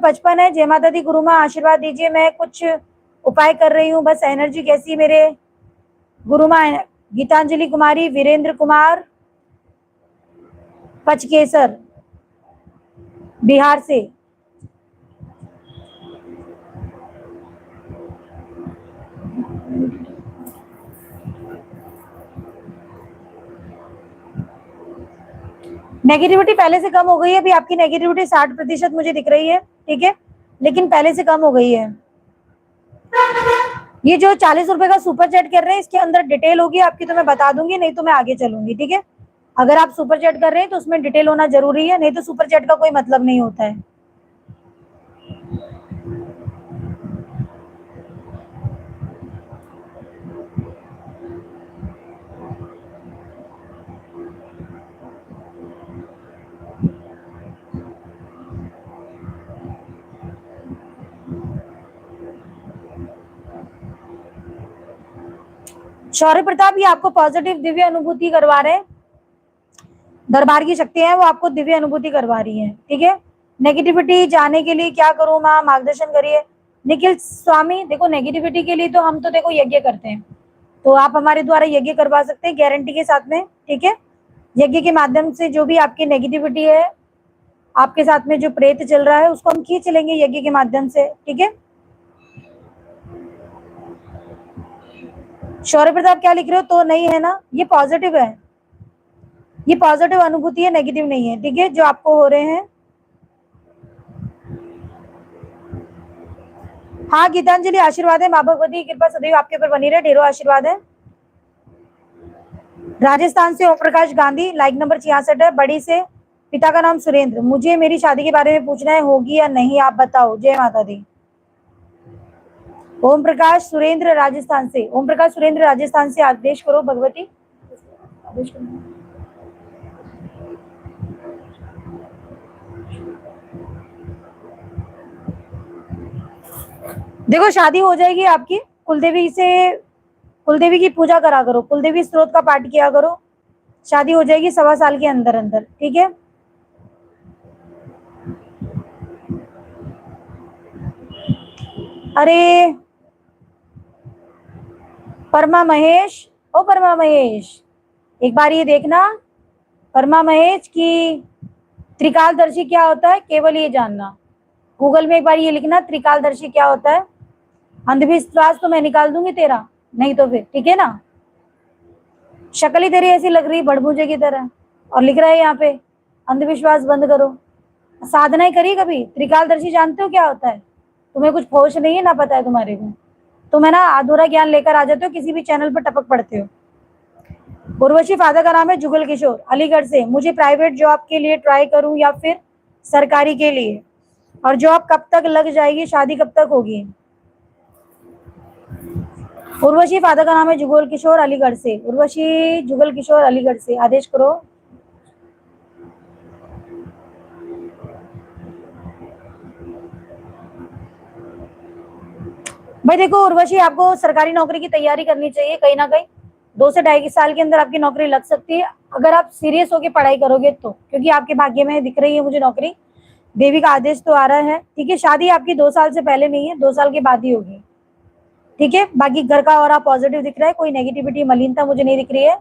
55 है। जय माता दी। गुरु माँ आशीर्वाद दीजिए, मैं कुछ उपाय कर रही हूँ, बस एनर्जी कैसी मेरे गुरु माँ। गीतांजलि कुमारी, वीरेंद्र कुमार पचकेसर बिहार से। नेगेटिविटी पहले से कम हो गई है, अभी आपकी नेगेटिविटी 60% मुझे दिख रही है, ठीक है, लेकिन पहले से कम हो गई है। ये जो 40 रुपए का सुपर चैट कर रहे हैं, इसके अंदर डिटेल होगी आपकी तो मैं बता दूंगी, नहीं तो मैं आगे चलूंगी, ठीक है। अगर आप सुपर चैट कर रहे हैं तो उसमें डिटेल होना जरूरी है, नहीं तो सुपर चैट का कोई मतलब नहीं होता है। शौर्य प्रताप, ये आपको पॉजिटिव दिव्य अनुभूति करवा रहे हैं, दरबार की शक्ति है वो आपको दिव्य अनुभूति करवा रही है, ठीक है। नेगेटिविटी जाने के लिए क्या करूं माँ, मार्गदर्शन करिए। निखिल स्वामी, देखो नेगेटिविटी के लिए तो हम तो देखो यज्ञ करते हैं, तो आप हमारे द्वारा यज्ञ करवा सकते हैं गारंटी के साथ में, ठीक है। यज्ञ के माध्यम से जो भी आपकी नेगेटिविटी है, आपके साथ में जो प्रेत चल रहा है, उसको हम खींच लेंगे यज्ञ के माध्यम से, ठीक है। शौर्य प्रताप क्या लिख रहे हो, तो नहीं है ना, ये पॉजिटिव है, ये पॉजिटिव अनुभूति है, नेगेटिव नहीं है, ठीक है, जो आपको हो रहे हैं। हाँ गीतांजलि, आशीर्वाद है, माँ भगवती की कृपा सदैव आपके ऊपर बनी रहे, ढेरों आशीर्वाद है। राजस्थान से ओम प्रकाश गांधी, लाइक नंबर 66 है, बड़ी से, पिता का नाम सुरेंद्र। मुझे मेरी शादी के बारे में पूछना है, होगी या नहीं आप बताओ। जय माता दी। ओम प्रकाश सुरेंद्र राजस्थान से, ओम प्रकाश सुरेंद्र राजस्थान से, आदेश करो भगवती, आदेश करो। देखो शादी हो जाएगी आपकी, कुलदेवी से, कुलदेवी की पूजा करा करो, कुलदेवी स्त्रोत का पाठ किया करो, शादी हो जाएगी 1.25 साल के अंदर अंदर, ठीक है। अरे परमा महेश, ओ परमा महेश, एक बार ये देखना परमा महेश की त्रिकालदर्शी क्या होता है, केवल ये जानना, गूगल में एक बार ये लिखना त्रिकालदर्शी क्या होता है। अंधविश्वास तो मैं निकाल दूंगी तेरा, नहीं तो फिर, ठीक है ना। शक्ल ही तेरी ऐसी लग रही बड़बूजे की तरह, और लिख रहा है यहाँ पे अंधविश्वास बंद करो। साधना ही करी कभी, त्रिकालदर्शी जानते हो क्या होता है, तुम्हें कुछ होश नहीं है ना, पता है तुम्हारे को, तुम है ना अधूरा ज्ञान लेकर आ जाते हो, किसी भी चैनल पर टपक पड़ते हो। उर्वशी, फादर का नाम है जुगल किशोर, अलीगढ़ से। मुझे प्राइवेट जॉब के लिए ट्राई करूं या फिर सरकारी के लिए, और जॉब कब तक लग जाएगी, शादी कब तक होगी। उर्वशी, फादर का नाम है जुगल किशोर, अलीगढ़ से। उर्वशी जुगल किशोर अलीगढ़ से, आदेश करो। भाई देखो उर्वशी, आपको सरकारी नौकरी की तैयारी करनी चाहिए, कहीं ना कहीं 2 से 2.5 साल के अंदर आपकी नौकरी लग सकती है, अगर आप सीरियस होकर पढ़ाई करोगे तो, क्योंकि आपके भाग्य में दिख रही है मुझे नौकरी, देवी का आदेश तो आ रहा है, ठीक है। शादी आपकी 2 साल से पहले नहीं है, 2 साल के बाद ही होगी, ठीक है। बाकी घर का और आप पॉजिटिव दिख रहा है, कोई नेगेटिविटी मलिनता मुझे नहीं दिख रही है।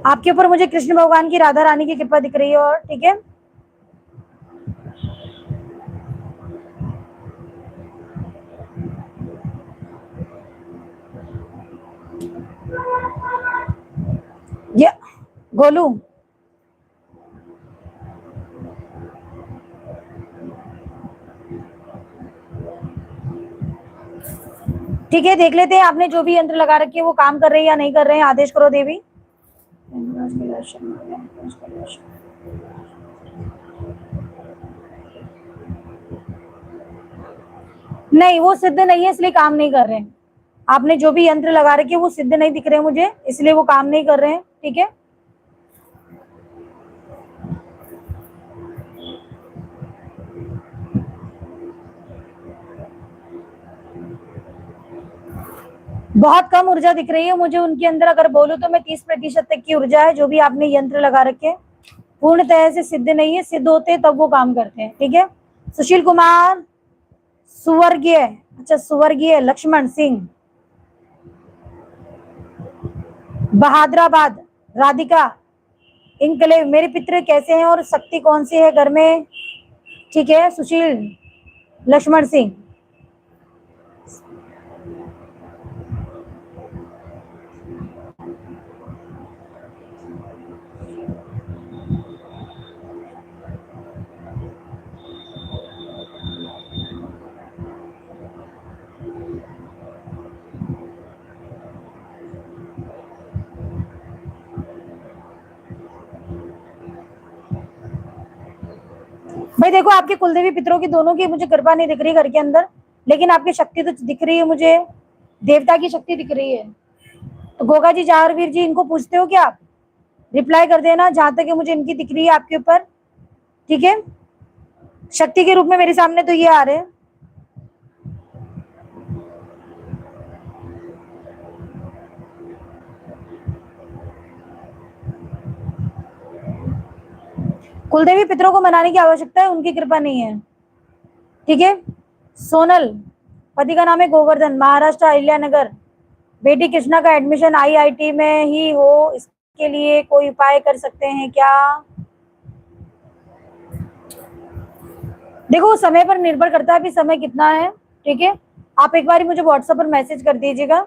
आपके ऊपर मुझे कृष्ण भगवान की, राधा रानी की कृपा दिख रही है, और ठीक है। ये गोलू, ठीक है, देख लेते हैं आपने जो भी यंत्र लगा रखे वो काम कर रहे हैं या नहीं कर रहे हैं, आदेश करो देवी। नहीं वो सिद्ध नहीं है, इसलिए काम नहीं कर रहे हैं। आपने जो भी यंत्र लगा रखे वो सिद्ध नहीं दिख रहे मुझे, इसलिए वो काम नहीं कर रहे हैं, ठीक है। बहुत कम ऊर्जा दिख रही है मुझे उनके अंदर। अगर बोलूं तो मैं 30% तक की ऊर्जा है। जो भी आपने यंत्र लगा रखे पूर्ण तरह से सिद्ध नहीं है, सिद्ध होते हैं तब वो काम करते हैं। ठीक है। सुशील कुमार, सुवर्गीय, अच्छा सुवर्गीय लक्ष्मण सिंह, बहादुराबाद, राधिका, इनकलेव, मेरे पितृ कैसे हैं और शक्ति कौन सी है घर में। ठीक है सुशील लक्ष्मण सिंह। भाई देखो, आपके कुलदेवी पितरों की दोनों की मुझे कृपा नहीं दिख रही घर के अंदर, लेकिन आपकी शक्ति तो दिख रही है मुझे, देवता की शक्ति दिख रही है। तो गोगा जी, जाहरवीर जी, इनको पूछते हो क्या आप? रिप्लाई कर देना जहां तक मुझे इनकी दिख रही है आपके ऊपर। ठीक है, शक्ति के रूप में मेरे सामने तो ये आ रहे हैं। कुलदेवी पितरों को मनाने की आवश्यकता है, उनकी कृपा नहीं है। ठीक है। सोनल, पति का नाम है गोवर्धन, महाराष्ट्र अहिल्यानगर, बेटी कृष्णा का एडमिशन आईआईटी में ही हो, इसके लिए कोई उपाय कर सकते हैं क्या? देखो समय पर निर्भर करता है, अभी समय कितना है। ठीक है, आप एक बार मुझे व्हाट्सएप पर मैसेज कर दीजिएगा,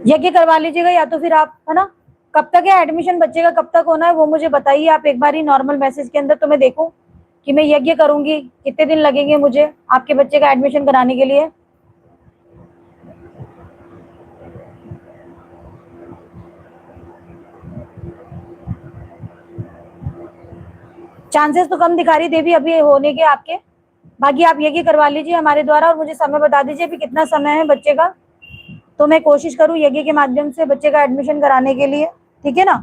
यज्ञ करवा लीजिएगा, या तो फिर आप, है ना, कब तक है एडमिशन बच्चे का, कब तक होना है वो मुझे बताइए आप एक बार ही नॉर्मल मैसेज के अंदर, तो मैं देखूं कि मैं यज्ञ करूंगी, कितने दिन लगेंगे मुझे आपके बच्चे का एडमिशन कराने के लिए। चांसेस तो कम दिखा रही देवी अभी होने के आपके, बाकी आप यज्ञ करवा लीजिए हमारे द्वारा और मुझे समय बता दीजिए कि कितना समय है बच्चे का, तो मैं कोशिश करूं यज्ञ के माध्यम से बच्चे का एडमिशन कराने के लिए। ठीक है ना।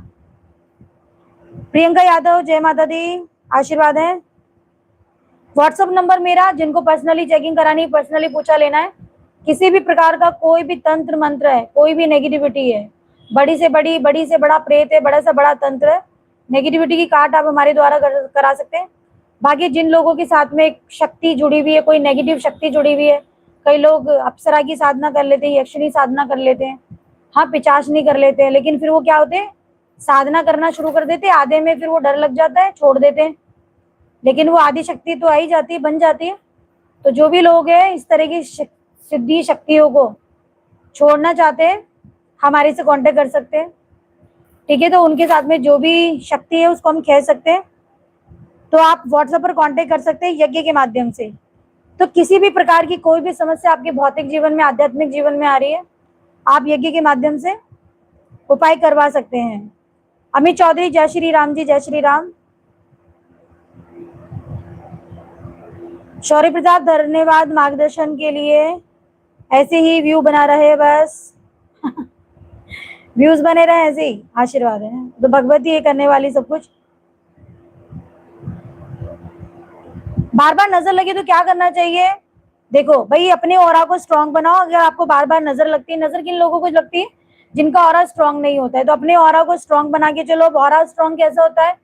प्रियंका यादव, जय माता दी, आशीर्वाद है। व्हाट्सअप नंबर मेरा, जिनको पर्सनली चेकिंग करानी, पर्सनली पूछा लेना है, किसी भी प्रकार का कोई भी तंत्र मंत्र है, कोई भी नेगेटिविटी है, बड़ी से बड़ी, बड़ी से बड़ा प्रेत है, बड़ा से बड़ा तंत्र है, नेगेटिविटी की काट आप हमारे द्वारा करा सकते हैं। बाकी जिन लोगों के साथ में एक शक्ति जुड़ी हुई है, कोई नेगेटिव शक्ति जुड़ी हुई है, कई लोग अप्सरा की साधना कर लेते हैं, यक्षिणी साधना कर लेते हैं, हाँ पिचाशनी कर लेते हैं, लेकिन फिर वो क्या होते हैं, साधना करना शुरू कर देते हैं, आधे में फिर वो डर लग जाता है, छोड़ देते हैं, लेकिन वो आदि शक्ति तो आई जाती है, बन जाती है। तो जो भी लोग हैं इस तरह की सिद्धि शक्तियों को छोड़ना चाहते हैं, हमारे से कांटेक्ट कर सकते हैं। ठीक है, तो उनके साथ में जो भी शक्ति है उसको हम कह सकते हैं, तो आप व्हाट्सएप पर कांटेक्ट कर सकते हैं यज्ञ के माध्यम से। तो किसी भी प्रकार की कोई भी समस्या आपके भौतिक जीवन में, आध्यात्मिक जीवन में आ रही है, आप यज्ञ के माध्यम से उपाय करवा सकते हैं। अमित चौधरी, जय श्री राम जी, जय श्री राम। शौर्य प्रताप, धन्यवाद मार्गदर्शन के लिए, ऐसे ही व्यू बना रहे बस व्यूज बने रहे ऐसे ही, आशीर्वाद है, तो भगवती ये करने वाली सब कुछ। बार बार नजर लगे तो क्या करना चाहिए? देखो भाई, अपने ऑरा को स्ट्रांग बनाओ। अगर आपको बार बार नजर लगती है, नजर किन लोगों को लगती है, जिनका ऑरा स्ट्रांग नहीं होता है, तो अपने ऑरा को स्ट्रांग बना के चलो। ऑरा स्ट्रांग कैसा होता है?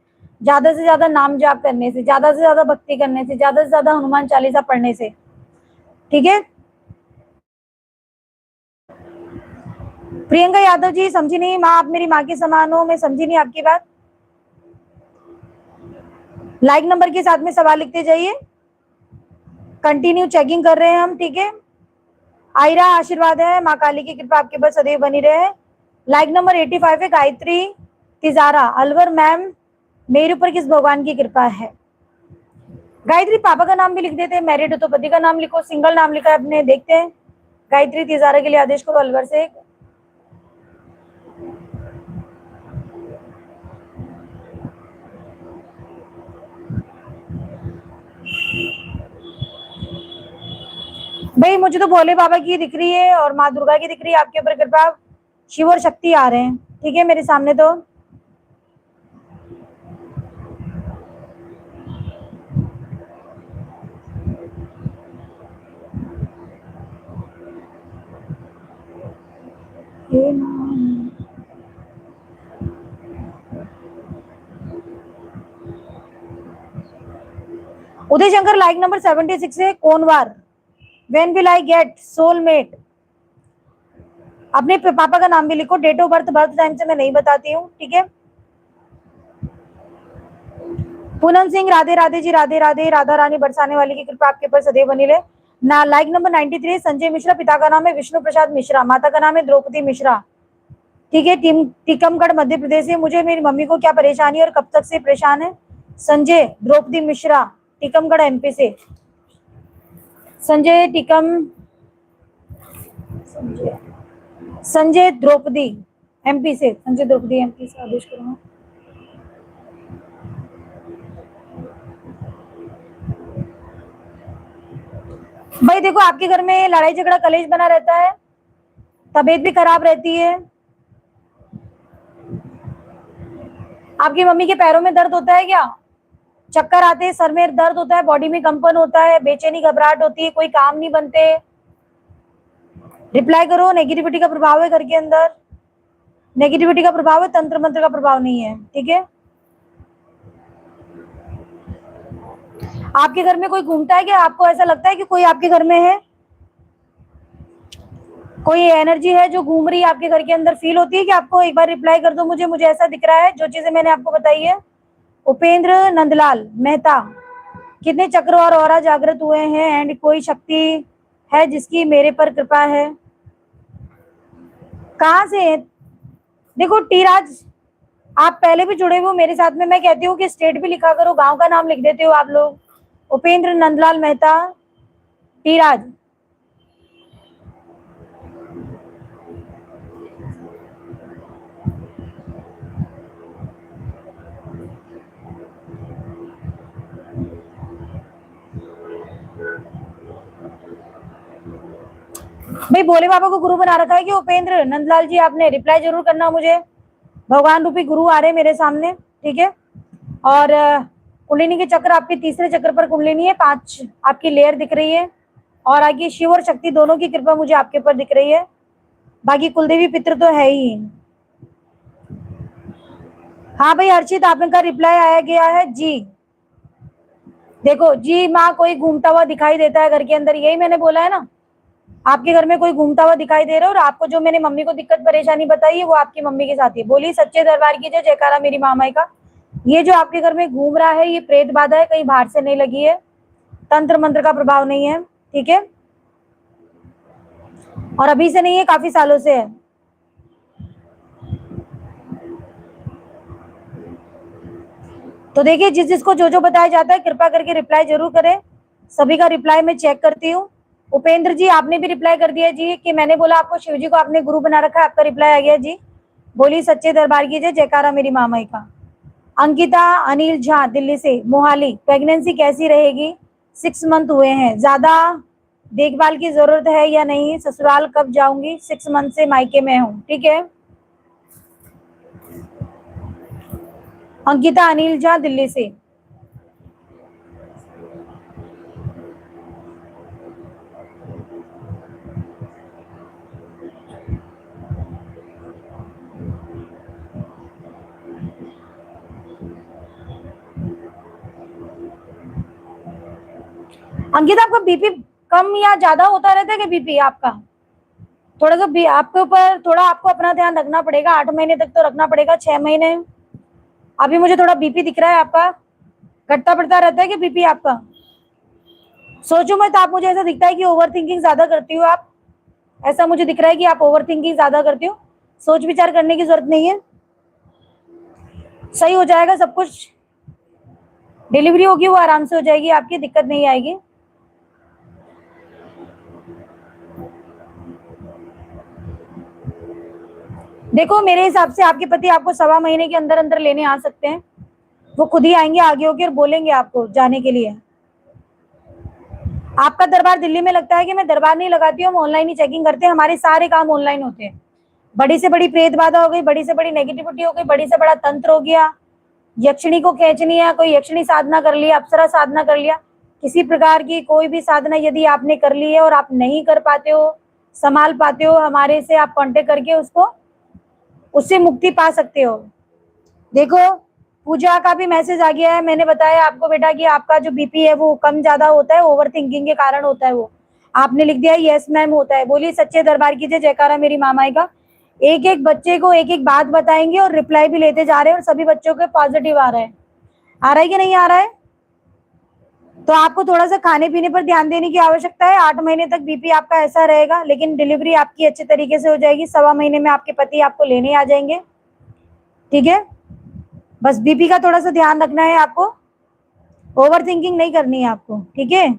ज्यादा से ज्यादा नाम जाप करने से, ज्यादा से ज्यादा भक्ति करने से, ज्यादा से ज्यादा हनुमान चालीसा पढ़ने से। ठीक है। प्रियंका यादव जी, समझी नहीं माँ, आप मेरी माँ के समान हो, मैं समझी नहीं आपकी बात। लाइक नंबर के साथ में सवाल लिखते जाइए, कंटिन्यू चेकिंग कर रहे हैं हम। ठीक है। आयरा, आशीर्वाद है, माँ काली की कृपा आपके पास सदैव बनी रहे। लाइक नंबर 85 है गायत्री तिजारा, अलवर मैम, मेरे ऊपर किस भगवान की कृपा है? गायत्री पापा का नाम भी लिख देते हैं, मैरिड हो तो पति का नाम लिखो, सिंगल नाम लिखा है अपने, देखते हैं। गायत्री तिजारा के लिए आदेश करो अलवर से। भाई मुझे तो भोले बाबा की दिख रही है और माँ दुर्गा की दिख रही है, आपके ऊपर कृपा, शिव और शक्ति आ रहे हैं। ठीक है, मेरे सामने तो उदय शंकर लाइक नंबर 76 है कोनवार। When will I get soulmate? अपने पापा का नाम भी लिखो, date of birth birth time से मैं नहीं बताती हूँ, ठीक है। पूनम सिंह राधे राधे जी, राधे राधे। राधा रानी बरसाने वाली की कृपा आपके पर सदैव बनी रहे। ना लाइक नंबर 93 संजय मिश्रा। पिता का नाम है विष्णु प्रसाद मिश्रा, माता का नाम है द्रौपदी मिश्रा, ठीक है। टीकमगढ़ मध्य प्रदेश से। मुझे मेरी मम्मी को क्या परेशानी और कब तक से परेशान है? संजय द्रौपदी मिश्रा, टीकमगढ़ एमपी से। संजय संजय द्रौपदी एमपी से। संजय द्रौपदी एमपी से आदेश करूंगा। भाई देखो, आपके घर में लड़ाई झगड़ा कलेश बना रहता है, तबीयत भी खराब रहती है, आपकी मम्मी के पैरों में दर्द होता है क्या? चक्कर आते हैं, सर में दर्द होता है, बॉडी में कंपन होता है, बेचैनी घबराहट होती है, कोई काम नहीं बनते? रिप्लाई करो। नेगेटिविटी का प्रभाव है घर के अंदर, नेगेटिविटी का प्रभाव है, तंत्र मंत्र का प्रभाव नहीं है, ठीक है। आपके घर में कोई घूमता है क्या? आपको ऐसा लगता है कि कोई आपके घर में है? कोई एनर्जी है जो घूम रही है आपके घर के अंदर, फील होती है कि आपको? एक बार रिप्लाई कर दो मुझे ऐसा दिख रहा है जो चीजें मैंने आपको बताई है। उपेंद्र नंदलाल मेहता, कितने चक्र और औरा जागृत हुए हैं एंड कोई शक्ति है जिसकी मेरे पर कृपा है? कहाँ से? देखो टीराज, आप पहले भी जुड़े हुए हो मेरे साथ में, मैं कहती हूँ कि स्टेट भी लिखा करो, गांव का नाम लिख देते हो आप लोग। उपेंद्र नंदलाल मेहता, टीराज। भाई भोले बाबा को गुरु बना रखा है कि उपेंद्र नंदलाल जी? आपने रिप्लाई जरूर करना मुझे। भगवान रूपी गुरु आ रहे हैं मेरे सामने, ठीक है। और कुंडलिनी के चक्र आपके तीसरे चक्र पर कुंडलिनी है, 5 आपकी लेयर दिख रही है, और आगे शिव और शक्ति दोनों की कृपा मुझे आपके ऊपर दिख रही है। बाकी कुलदेवी पितृ तो है ही। हाँ भाई हर्षित, आपका रिप्लाई आया गया है जी। देखो जी माँ, कोई घूमता हुआ दिखाई देता है घर के अंदर, यही मैंने बोला है ना। आपके घर में कोई घूमता हुआ दिखाई दे रहा है, और आपको जो मैंने मम्मी को दिक्कत परेशानी बताई है वो आपकी मम्मी के साथ ही। बोली सच्चे दरबार की जय, जयकारा मेरी मामाई का। ये जो आपके घर में घूम रहा है ये प्रेत बाधा है, कहीं बाहर से नहीं लगी है, तंत्र मंत्र का प्रभाव नहीं है, ठीक है। और अभी से नहीं है, काफी सालों से है। तो देखिए, जिसको जो बताया जाता है कृपा करके रिप्लाई जरूर करें। सभी का रिप्लाई मैं चेक करती हूँ। उपेंद्र जी आपने भी रिप्लाई कर दिया जी कि मैंने बोला आपको शिव जी को आपने गुरु बना रखा है, आपका रिप्लाई आ गया जी। बोली सच्चे दरबार की जय, जयकारा मेरी मामाई का। अंकिता अनिल झा दिल्ली से, मोहाली, प्रेगनेंसी कैसी रहेगी? 6 मंथ हुए हैं, ज्यादा देखभाल की जरूरत है या नहीं? ससुराल कब जाऊंगी? 6 मंथ से मायके में हूँ, ठीक है। अंकिता अनिल झा दिल्ली से। अंकिता आपका बीपी कम या ज्यादा होता रहता है कि बीपी आपका? थोड़ा सा आपके ऊपर थोड़ा आपको अपना ध्यान रखना पड़ेगा। 8 महीने तक तो रखना पड़ेगा, 6 महीने। अभी मुझे थोड़ा बीपी दिख रहा है आपका, घटता बढ़ता रहता है कि बीपी आपका? सोचो मत, आप मुझे ऐसा दिखता है कि ओवर थिंकिंग ज्यादा करती हो आप। ऐसा मुझे दिख रहा है कि आप ओवर थिंकिंग ज्यादा करती हो। सोच विचार करने की जरूरत नहीं है, सही हो जाएगा सब कुछ। डिलीवरी होगी वो आराम से हो जाएगी, आपकी दिक्कत नहीं आएगी। देखो मेरे हिसाब से आपके पति आपको 1.25 महीने के अंदर अंदर लेने आ सकते हैं। वो खुद ही आएंगे आगे होके और बोलेंगे आपको जाने के लिए। आपका दरबार दिल्ली में लगता है कि मैं दरबार नहीं लगाती हूँ, हम ऑनलाइन ही चेकिंग करते हैं, हमारे सारे काम ऑनलाइन होते हैं। बड़ी से बड़ी प्रेत बाधा हो गई, बड़ी से बड़ी नेगेटिविटी हो गई, बड़ी से बड़ा तंत्र हो गया, यक्षिणी को खींचनी है, कोई यक्षिणी साधना कर लिया, अप्सरा साधना कर लिया, किसी प्रकार की कोई भी साधना यदि आपने कर ली है और आप नहीं कर पाते हो, संभाल पाते हो, हमारे से आप कांटेक्ट करके उससे मुक्ति पा सकते हो। देखो पूजा का भी मैसेज आ गया है। मैंने बताया आपको बेटा कि आपका जो बीपी है वो कम ज्यादा होता है, ओवर थिंकिंग के कारण होता है। वो आपने लिख दिया यस मैम होता है। बोलिए सच्चे दरबार की जय, जयकारा मेरी मामाई का। एक एक बच्चे को एक एक बात बताएंगे और रिप्लाई भी लेते जा रहे हैं, और सभी बच्चों के पॉजिटिव आ रहा है। आ रहा है कि नहीं आ रहा है? तो आपको थोड़ा सा खाने पीने पर ध्यान देने की आवश्यकता है। 8 महीने तक बीपी आपका ऐसा रहेगा, लेकिन डिलीवरी आपकी अच्छे तरीके से हो जाएगी। 1.25 महीने में आपके पति आपको लेने आ जाएंगे। ठीक है, बस बीपी का थोड़ा सा ध्यान रखना है आपको, ओवर थिंकिंग नहीं करनी है आपको। ठीक है,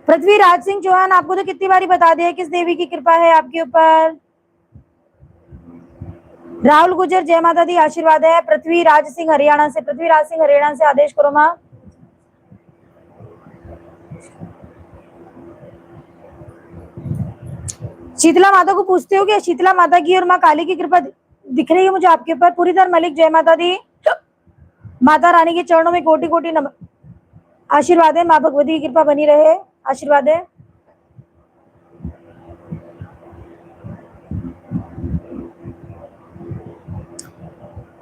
पृथ्वीराज सिंह चौहान, आपको तो कितनी बारी बता दिया किस देवी की कृपा है आपके ऊपर। राहुल गुजर, जय माता दी, आशीर्वाद है। पृथ्वीराज सिंह हरियाणा से, पृथ्वीराज सिंह हरियाणा से आदेश करो माँ। शीतला माता को पूछते हो कि शीतला माता की और माँ काली की कृपा दिख रही है मुझे आपके ऊपर। पूरीधर मलिक, जय माता दी, माता रानी के चरणों में कोटि कोटि आशीर्वाद है। माँ भगवती की कृपा बनी रहे, आशीर्वाद है।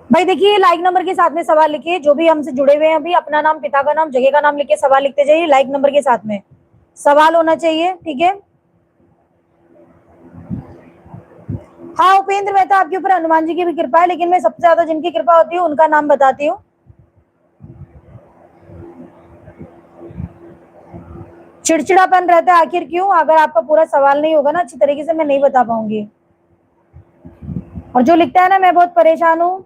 भाई देखिए लाइक नंबर के साथ में सवाल लिखिए, जो भी हमसे जुड़े हुए हैं अभी, अपना नाम, पिता का नाम, जगह का नाम लिख के सवाल लिखते जाइए। लाइक नंबर के साथ में सवाल होना चाहिए। ठीक है, हाँ उपेंद्र मेहता, आपके ऊपर हनुमान जी की भी कृपा है, लेकिन मैं सबसे ज्यादा जिनकी कृपा होती है उनका नाम बताती हूँ। चिड़चिड़ापन रहता है, आखिर क्यों? अगर आपका पूरा सवाल नहीं होगा ना अच्छी तरीके से, मैं नहीं बता पाऊंगी। और जो लिखता है ना मैं बहुत परेशान हूँ।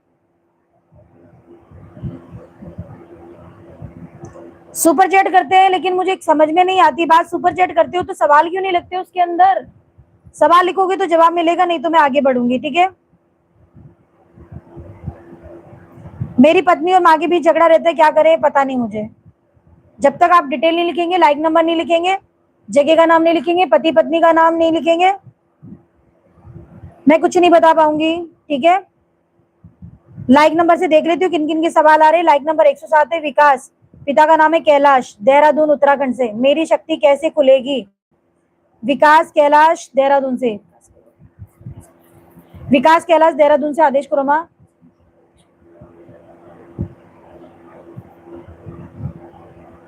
सुपर चैट करते हैं, लेकिन मुझे समझ में नहीं आती बात। सुपर चैट करते हो तो सवाल क्यों नहीं लगते उसके अंदर? सवाल लिखोगे तो जवाब मिलेगा, नहीं तो मैं आगे बढ़ूंगी। ठीक है, मेरी पत्नी और माँ के बीच झगड़ा रहता है, क्या करें पता नहीं मुझे। जब तक आप डिटेल नहीं लिखेंगे, लाइक नंबर नहीं लिखेंगे, जगह का नाम नहीं लिखेंगे, पति पत्नी का नाम नहीं लिखेंगे, मैं कुछ नहीं बता पाऊंगी। ठीक है, लाइक नंबर से देख लेती हूँ किन किन के सवाल आ रहे हैं। लाइक नंबर 107 है विकास, पिता का नाम है कैलाश, देहरादून उत्तराखंड से। मेरी शक्ति कैसे खुलेगी? विकास कैलाश देहरादून से, विकास कैलाश देहरादून से आदेश करो माँ।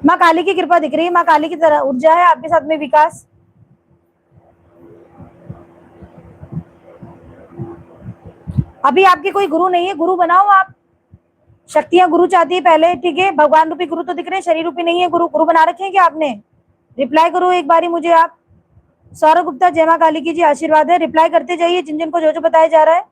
माँ काली की कृपा दिख रही है, माँ काली की तरह ऊर्जा है आपके साथ में विकास। अभी आपके कोई गुरु नहीं है, गुरु बनाओ आप। शक्तियां गुरु चाहती है पहले। ठीक है, भगवान रूपी गुरु तो दिख रहे हैं, शरीर रूपी नहीं है गुरु। गुरु बना रखे हैं क्या आपने? रिप्लाई करो एक बारी मुझे आप। सौरभ गुप्ता, जय मां काली की जी, आशीर्वाद है। रिप्लाई करते जाइए जिन जिन को जो जो बताया जा रहा है।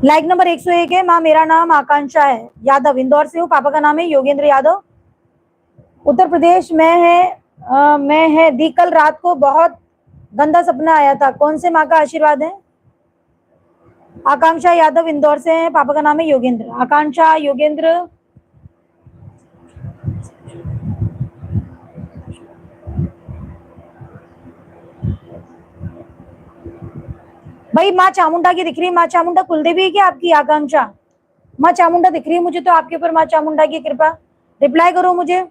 लाइक नंबर 101 है। माँ मेरा नाम आकांक्षा है यादव, इंदौर से हूँ, पापा का नाम है योगेंद्र यादव, उत्तर प्रदेश में है। मैं है दी, कल रात को बहुत गंदा सपना आया था, कौन से माँ का आशीर्वाद है? आकांक्षा यादव इंदौर से है, पापा का नाम है योगेंद्र। आकांक्षा, योगेंद्र, भाई माँ चामुंडा की दिख रही है। माँ चामुंडा कुलदेवी है क्या आपकी? आकांक्षा, माँ चामुंडा दिख रही है मुझे तो आपके ऊपर, माँ चामुंडा की कृपा। रिप्लाई करो मुझे।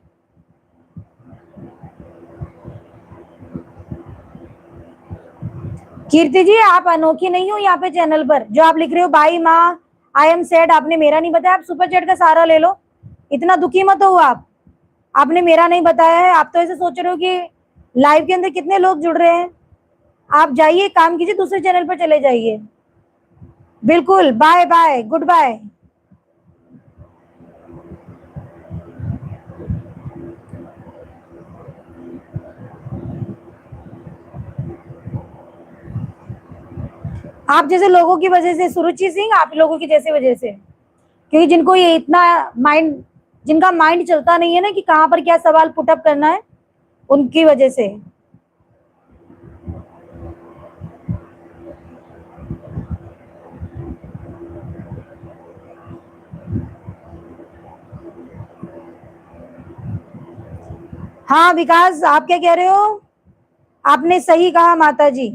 कीर्ति जी आप अनोखी नहीं हो यहाँ पे चैनल पर, जो आप लिख रहे हो बाई माँ आई एम सैड, आपने मेरा नहीं बताया। आप सुपर चैट का सहारा ले लो, इतना दुखी मत हो आप। आपने मेरा नहीं बताया है, आप तो ऐसे सोच रहे हो कि लाइव के अंदर कितने लोग जुड़ रहे हैं। आप जाइए, काम कीजिए, दूसरे चैनल पर चले जाइए। बिल्कुल, बाय बाय, गुड बाय। आप जैसे लोगों की वजह से, सुरुचि सिंह, आप लोगों की जैसे वजह से, क्योंकि जिनको ये इतना माइंड, जिनका माइंड चलता नहीं है ना कि कहाँ पर क्या सवाल पुटअप करना है, उनकी वजह से। हाँ विकास, आप क्या कह रहे हो? आपने सही कहा माता जी,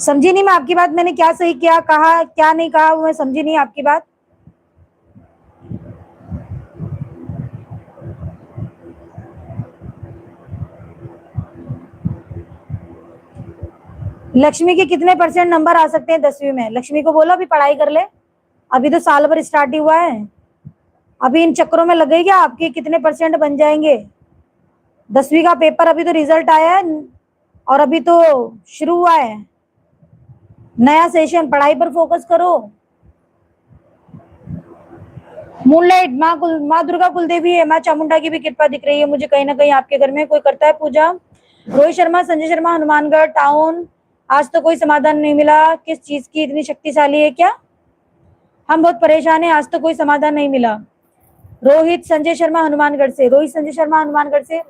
समझी नहीं मैं आपकी बात, मैंने क्या सही क्या कहा क्या नहीं कहा वो मैं समझी नहीं आपकी बात। लक्ष्मी के कितने % नंबर आ सकते हैं 10वीं में? लक्ष्मी को बोलो अभी पढ़ाई कर ले, अभी तो साल भर स्टार्ट ही हुआ है, अभी इन चक्करों में लगेगी आपके कितने % बन जाएंगे। 10वीं का पेपर अभी तो रिजल्ट आया है और अभी तो शुरू हुआ है नया सेशन, पढ़ाई पर फोकस करो। मूनलाइट माँ दुर्गा कुलदेवी है, माँ चामुंडा की भी कृपा दिख रही है मुझे कहीं ना कहीं आपके घर में कोई करता है पूजा। रोहित शर्मा संजय शर्मा हनुमानगढ़ टाउन, आज तो कोई समाधान नहीं मिला, किस चीज की इतनी शक्तिशाली है क्या? हम बहुत परेशान हैं, आज तो कोई समाधान नहीं मिला। रोहित संजय शर्मा हनुमानगढ़ से, रोहित संजय शर्मा हनुमानगढ़ से।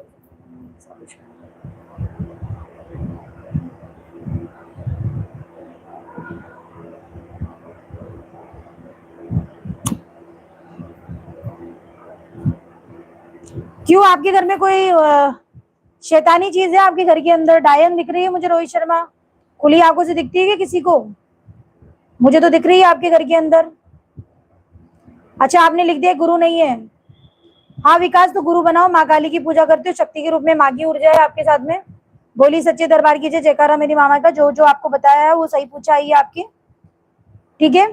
क्यों आपके घर में कोई शैतानी चीज है आपके घर के अंदर? डायन दिख रही है मुझे रोहित शर्मा, खुली आंखों से दिखती है क्या किसी को? मुझे तो दिख रही है आपके घर के अंदर। अच्छा आपने लिख दिया गुरु नहीं है। हाँ विकास, तो गुरु बनाओ, माँ काली की पूजा करते हो, शक्ति के रूप में माँ की ऊर्जा है आपके साथ में। बोली सच्चे दरबार की जय, जयकारा मेरी मामा का। जो जो आपको बताया है वो सही पूछा है आपकी, ठीक है।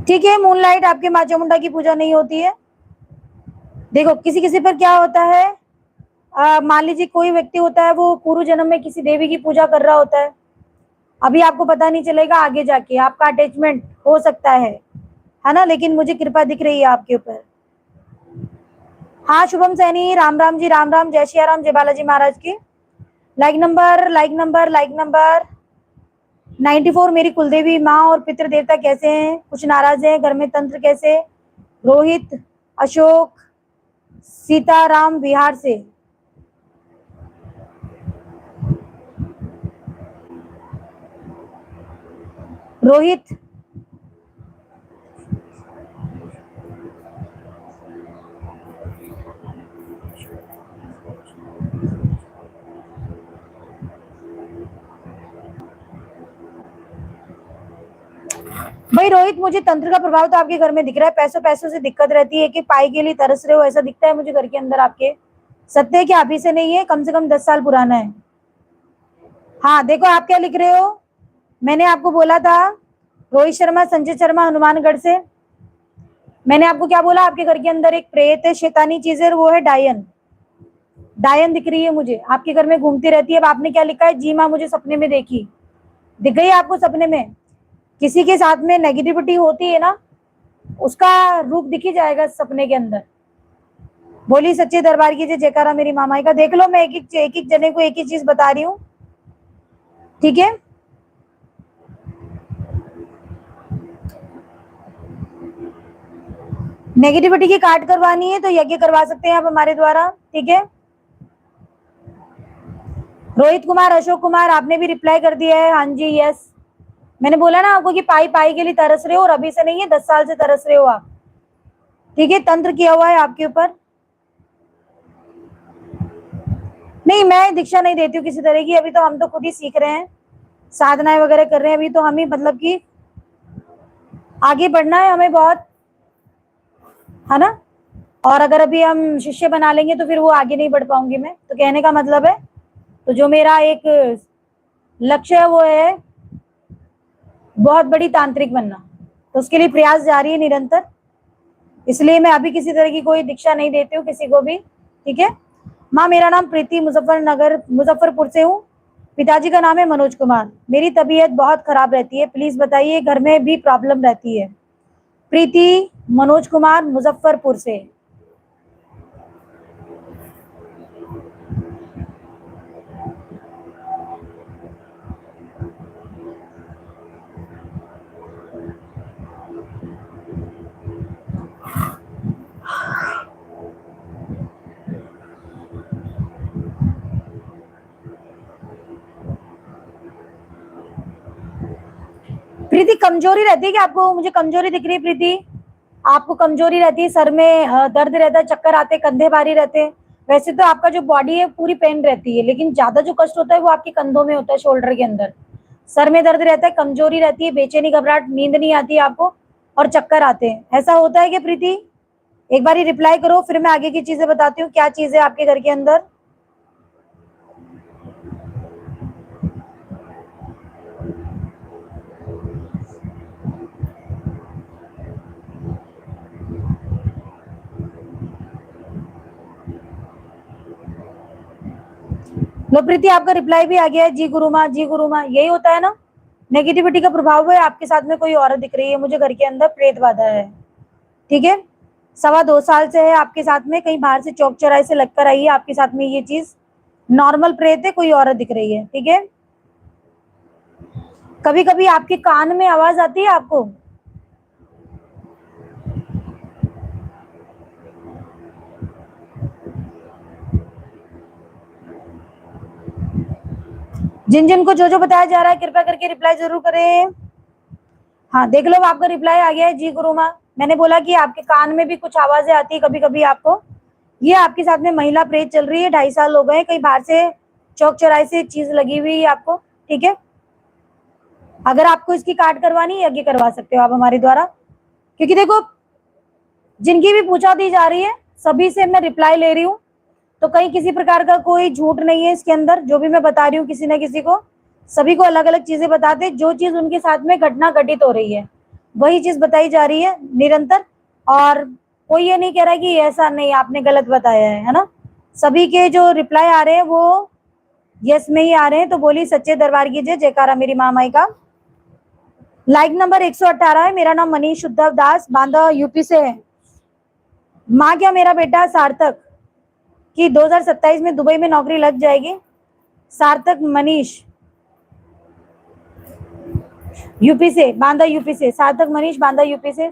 ठीक है, मूनलाइट आपके माँ चामुंडा की पूजा नहीं होती है। देखो किसी किसी पर क्या होता है, मान लीजिए कोई व्यक्ति होता है वो पूर्व जन्म में किसी देवी की पूजा कर रहा होता है, अभी आपको पता नहीं चलेगा, आगे जाके आपका अटैचमेंट हो सकता है ना, लेकिन मुझे कृपा दिख रही है आपके ऊपर। हाँ शुभम सैनी, राम राम जी, राम राम, जय श्री राम, जय बालाजी महाराज की। लाइक नंबर 94 मेरी कुलदेवी माँ और पितृ देवता कैसे हैं? कुछ नाराज हैं? घर में तंत्र कैसे? रोहित अशोक सीताराम बिहार से। रोहित भाई, रोहित मुझे तंत्र का प्रभाव तो आपके घर में दिख रहा है, पैसों पैसों से दिक्कत रहती है कि पाई के लिए तरस रहे हो, ऐसा दिखता है मुझे घर के अंदर आपके। सत्य है कि आप ही से नहीं है, कम से कम 10 साल पुराना है। हाँ देखो आप क्या लिख रहे हो, मैंने आपको बोला था रोहित शर्मा संजय शर्मा हनुमानगढ़ से। मैंने आपको क्या बोला, आपके घर के अंदर एक प्रेत है, शैतानी चीज है, वो है डायन। डायन दिख रही है मुझे आपके घर में घूमती रहती है। अब आपने क्या लिखा है, जी माँ मुझे सपने में देखी, दिख गई आपको सपने में? किसी के साथ में नेगेटिविटी होती है ना, उसका रूप दिख ही जाएगा सपने के अंदर। बोली सच्चे दरबार की जय, जयकारा मेरी मामाई का। देख लो मैं एक एक जने को एक ही चीज बता रही हूँ, ठीक है। नेगेटिविटी की काट करवानी है तो यज्ञ करवा सकते हैं आप हमारे द्वारा, ठीक है। रोहित कुमार अशोक कुमार आपने भी रिप्लाई कर दिया है, हाँ जी यस। मैंने बोला ना आपको कि पाई पाई के लिए तरस रहे हो, और अभी से नहीं है 10 साल से तरस रहे हो आप, ठीक है। तंत्र किया हुआ है आपके ऊपर। नहीं मैं दीक्षा नहीं देती हूँ किसी तरह की, अभी तो हम तो खुद ही सीख रहे हैं, साधनाएं वगैरह कर रहे हैं, अभी तो हम ही मतलब कि आगे बढ़ना है हमें बहुत, है ना। और अगर अभी हम शिष्य बना लेंगे तो फिर वो आगे नहीं बढ़ पाऊंगी मैं, तो कहने का मतलब है, तो जो मेरा एक लक्ष्य है वो है बहुत बड़ी तांत्रिक बनना, तो उसके लिए प्रयास जारी है निरंतर, इसलिए मैं अभी किसी तरह की कोई दीक्षा नहीं देती हूँ किसी को भी, ठीक है। माँ मेरा नाम प्रीति, मुजफ्फरपुर से हूँ, पिताजी का नाम है मनोज कुमार, मेरी तबीयत बहुत खराब रहती है, प्लीज बताइए, घर में भी प्रॉब्लम रहती है। प्रीति मनोज कुमार मुजफ्फरपुर से। प्रीति कमजोरी रहती है कि आपको? मुझे कमजोरी दिख रही है प्रीति। आपको कमजोरी रहती है, सर में दर्द रहता है, चक्कर आते, कंधे भारी रहते हैं। वैसे तो आपका जो बॉडी है पूरी पेन रहती है, लेकिन ज्यादा जो कष्ट होता है वो आपके कंधों में होता है, शोल्डर के अंदर। सर में दर्द रहता है, कमजोरी रहती है, बेचैनी, घबराहट, नींद नहीं आती है आपको, और चक्कर आते हैं। ऐसा होता है क्या प्रीति? एक बार रिप्लाई करो, फिर मैं आगे की चीजें बताती हूँ क्या चीज है आपके घर के अंदर। लो प्रीति, आपका रिप्लाई भी आ गया है, जी गुरु माँ, जी गुरु माँ। यही होता है ना, नेगेटिविटी का प्रभाव है। आपके साथ में कोई औरत दिख रही है मुझे, घर के अंदर प्रेत बाधा है। ठीक है, 2.25 साल से है आपके साथ में, कहीं बाहर से चौक चौराहे से लगकर आई है आपके साथ में ये चीज। नॉर्मल प्रेत है, कोई औरत दिख रही है। ठीक है, कभी कभी आपके कान में आवाज आती है आपको? जिन जिन को जो जो बताया जा रहा है कृपया करके रिप्लाई जरूर करें। हाँ देख लो, आपका रिप्लाई आ गया है, जी गुरु माँ। मैंने बोला कि आपके कान में भी कुछ आवाजें आती है कभी कभी आपको। ये आपके साथ में महिला प्रेत चल रही है, 2.5 साल हो गए, कहीं बाहर से चौक चौराहे से चीज लगी हुई है आपको। ठीक है, अगर आपको इसकी काट करवानी है, यज्ञ करवा सकते हो आप हमारे द्वारा, क्योंकि देखो जिनकी भी पूछा दी जा रही है सभी से मैं रिप्लाई ले रही हूँ, तो कहीं किसी प्रकार का कोई झूठ नहीं है इसके अंदर। जो भी मैं बता रही हूँ किसी न किसी को, सभी को अलग अलग चीजें बताते, जो चीज उनके साथ में घटना घटित हो रही है वही चीज बताई जा रही है निरंतर। और कोई ये नहीं कह रहा है कि ऐसा नहीं आपने गलत बताया है ना। सभी के जो रिप्लाई आ रहे हैं वो यस में ही आ रहे हैं। तो बोली सच्चे दरबार की जय, जयकारा मेरी माँ माई का। लाइक नंबर 118 है। मेरा नाम मनीष उद्धव दास, बांदा यूपी से है। माँ क्या मेरा बेटा सार्थक कि 2027 में दुबई में नौकरी लग जाएगी। सार्थक मनीष, यूपी से, बांदा यूपी से। सार्थक मनीष, बांदा यूपी से।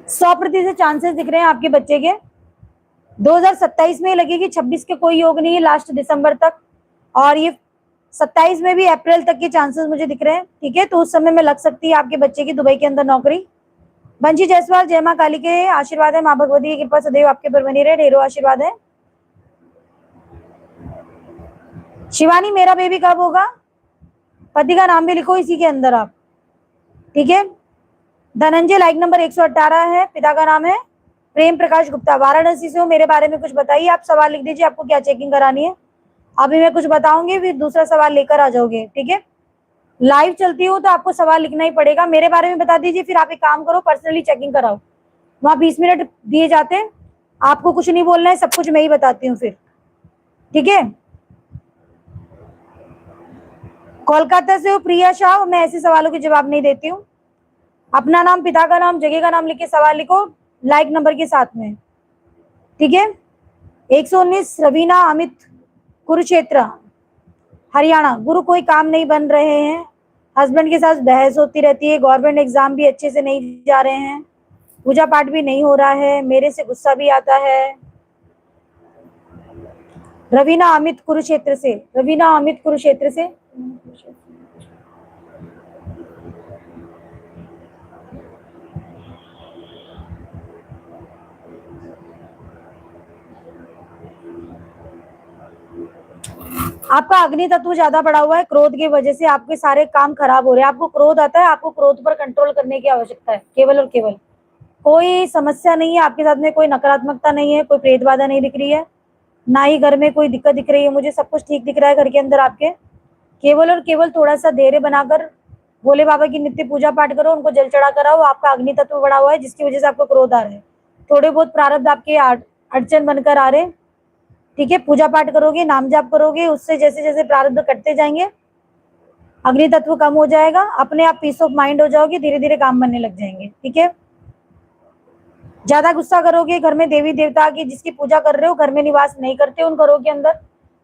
सौ प्रतिशत चांसेस दिख रहे हैं आपके बच्चे के 2027 में लगेगी। 26 के कोई योग नहीं है, लास्ट दिसंबर तक। और ये 27 में भी अप्रैल तक के चांसेस मुझे दिख रहे हैं। ठीक है, तो उस समय में लग सकती है आपके बच्चे की दुबई के अंदर नौकरी। बंशी जायसवाल, जय माँ काली के आशीर्वाद है, माँ भगवती की कृपा सदैव आपके पर बनी रहे, ढेरों आशीर्वाद है। शिवानी, मेरा बेबी कब होगा? पति का नाम भी लिखो इसी के अंदर आप। ठीक है, धनंजय, लाइक नंबर 118 है, पिता का नाम है प्रेम प्रकाश गुप्ता, वाराणसी से हो। मेरे बारे में कुछ बताइए, आप सवाल लिख दीजिए, आपको क्या चेकिंग करानी है। अभी मैं कुछ बताऊंगी, फिर दूसरा सवाल लेकर आ जाओगे। ठीक है, लाइव चलती हूँ तो आपको सवाल लिखना ही पड़ेगा। मेरे बारे में बता दीजिए, फिर आप एक काम करो, पर्सनली चेकिंग कराओ। वहां 20 मिनट दिए जाते हैं, आपको कुछ नहीं बोलना है, सब कुछ मैं ही बताती हूँ फिर। ठीक है, कोलकाता से हो प्रिया शाह, मैं ऐसे सवालों के जवाब नहीं देती हूँ। अपना नाम, पिता का नाम, जगह का नाम लिख के सवाल लिखो लाइक नंबर के साथ में। ठीक है, 119 रवीना अमित, कुरुक्षेत्र हरियाणा। गुरु कोई काम नहीं बन रहे हैं, हस्बैंड के साथ बहस होती रहती है, गवर्नमेंट एग्जाम भी अच्छे से नहीं जा रहे हैं, पूजा पाठ भी नहीं हो रहा है, मेरे से गुस्सा भी आता है। रवीना अमित कुरुक्षेत्र से, रवीना अमित कुरुक्षेत्र से। आपका अग्नि तत्व ज्यादा बढ़ा हुआ है, क्रोध की वजह से आपके सारे काम खराब हो रहे हैं। आपको क्रोध आता है, आपको क्रोध पर कंट्रोल करने की आवश्यकता है केवल और केवल। कोई समस्या नहीं है आपके साथ में, कोई नकारात्मकता नहीं है, कोई प्रेत बाधा नहीं दिख रही है, ना ही घर में कोई दिक्कत दिख रही है। मुझे सब कुछ ठीक दिख रहा है घर के अंदर आपके। केवल और केवल थोड़ा सा धैर्य बनाकर भोले बाबा की नित्य पूजा पाठ करो, उनको जल चढ़ा कराओ। आपका अग्नि तत्व बढ़ा हुआ है जिसकी वजह से आपको क्रोध आ रहा है। थोड़े बहुत प्रारब्ध आपके अड़चन बनकर आ रहे हैं। ठीक है, पूजा पाठ करोगे, नाम जाप करोगे, उससे जैसे जैसे प्रारब्ध कटते जाएंगे अग्नि तत्व कम हो जाएगा, अपने आप पीस ऑफ माइंड हो जाओगे, धीरे धीरे काम बनने लग जाएंगे। ठीक है, ज्यादा गुस्सा करोगे, घर में देवी देवता की जिसकी पूजा कर रहे हो घर में निवास नहीं करते उन घरों के अंदर,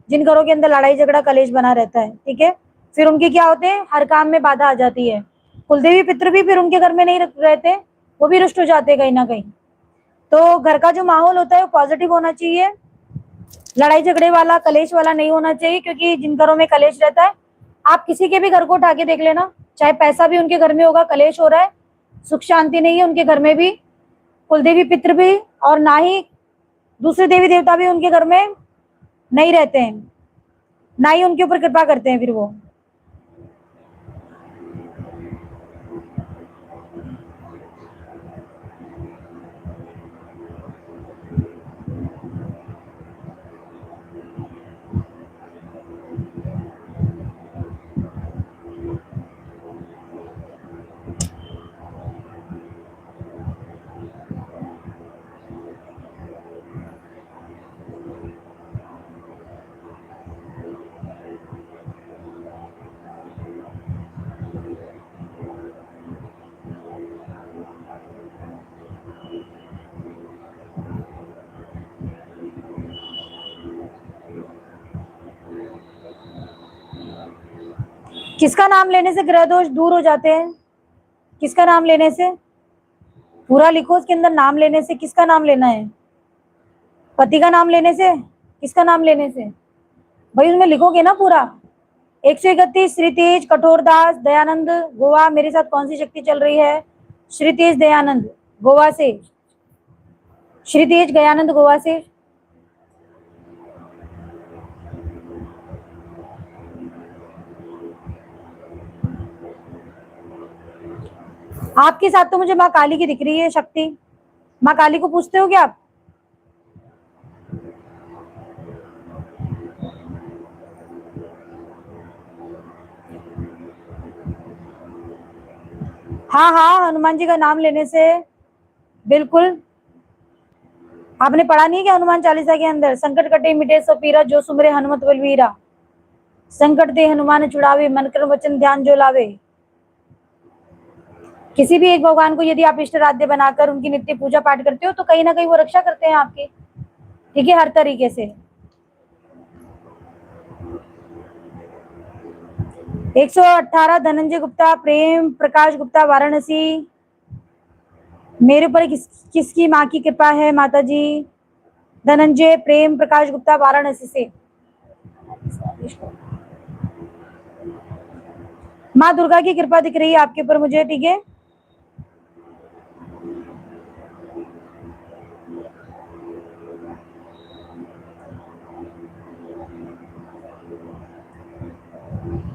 जिन घरों के अंदर लड़ाई झगड़ा कलेश बना रहता है। ठीक है, फिर उनके क्या होते हैं, हर काम में बाधा आ जाती है। कुलदेवी पितृ भी फिर उनके घर में नहीं रहते, वो भी रुष्ट हो जाते हैं कहीं ना कहीं। तो घर का जो माहौल होता है वो पॉजिटिव होना चाहिए, लड़ाई झगड़े वाला कलेश वाला नहीं होना चाहिए, क्योंकि जिन घरों में कलेश रहता है आप किसी के भी घर को उठा के देख लेना, चाहे पैसा भी उनके घर में होगा, कलेश हो रहा है, सुख शांति नहीं है उनके घर में भी, कुलदेवी पितृ भी, और ना ही दूसरे देवी देवता भी उनके घर में नहीं रहते हैं, ना ही उनके ऊपर कृपा करते हैं फिर वो। किसका नाम लेने से ग्रह दोष दूर हो जाते हैं? किसका नाम लेने से? पूरा लिखो उसके अंदर, नाम लेने से किसका नाम लेना है? पति का नाम लेने से? किसका नाम लेने से? भाई उसमें लिखोगे ना पूरा। 131 श्री तेज कठोरदास दयानंद गोवा। मेरे साथ कौन सी शक्ति चल रही है? श्री तेज दयानंद गोवा से, श्री तेज दयानंद गोवा से। आपके साथ तो मुझे माँ काली की दिख रही है शक्ति। माँ काली को पूछते हो क्या आप? हाँ हाँ, हनुमान जी का नाम लेने से बिल्कुल। आपने पढ़ा नहीं क्या हनुमान चालीसा के अंदर? संकट कटे मिटे सब पीरा, जो सुमरे हनुमत बलवीरा। संकट दे हनुमान छुड़ावे, मन क्रम वचन ध्यान जो लावे। किसी भी एक भगवान को यदि आप इष्ट आराध्य बनाकर उनकी नित्य पूजा पाठ करते हो तो कहीं ना कहीं वो रक्षा करते हैं आपकी, ठीक है, हर तरीके से। 118 धनंजय गुप्ता, प्रेम प्रकाश गुप्ता वाराणसी। मेरे ऊपर किसकी माँ की कृपा है माता जी? धनंजय प्रेम प्रकाश गुप्ता वाराणसी से। माँ दुर्गा की कृपा दिख रही है आपके ऊपर मुझे, ठीक है।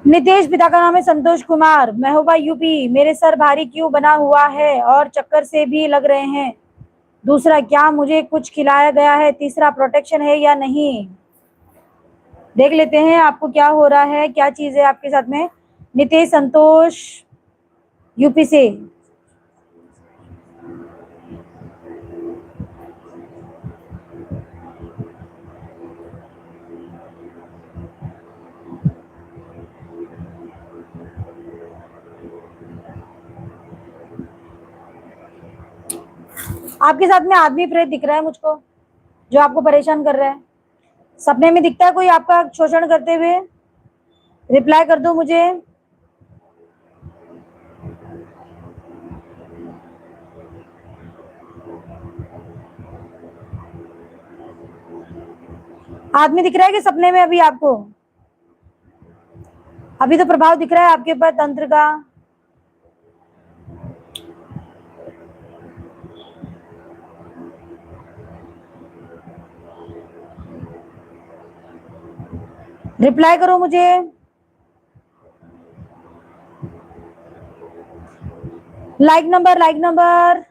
नितेश, पिता का नाम है संतोष कुमार, महोबा यूपी। मेरे सर भारी क्यों बना हुआ है और चक्कर से भी लग रहे हैं? दूसरा, क्या मुझे कुछ खिलाया गया है? तीसरा, प्रोटेक्शन है या नहीं? देख लेते हैं आपको क्या हो रहा है, क्या चीज है आपके साथ में। नितेश संतोष यूपी से। आपके साथ में आदमी प्रेत दिख रहा है मुझको, जो आपको परेशान कर रहा है। सपने में दिखता है कोई आपका शोषण करते हुए? रिप्लाई कर दो मुझे। आदमी दिख रहा है कि सपने में अभी आपको? अभी तो प्रभाव दिख रहा है आपके ऊपर तंत्र का। रिप्लाई करो मुझे। Like number, like number.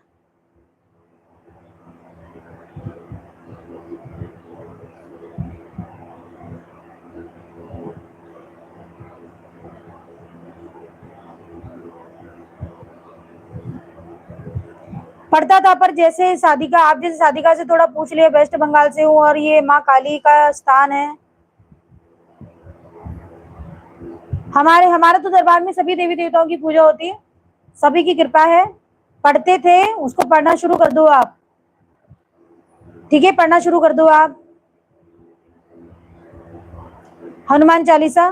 पढ़ता था पर जैसे साधिका, आप जैसे साधिका से थोड़ा पूछ लिया। वेस्ट बंगाल से हूँ और ये माँ काली का स्थान है। हमारे तो दरबार में सभी देवी देवताओं की पूजा होती है, सभी की कृपा है। पढ़ते थे, उसको पढ़ना शुरू कर दो आप, ठीक है, पढ़ना शुरू कर दो आप हनुमान चालीसा।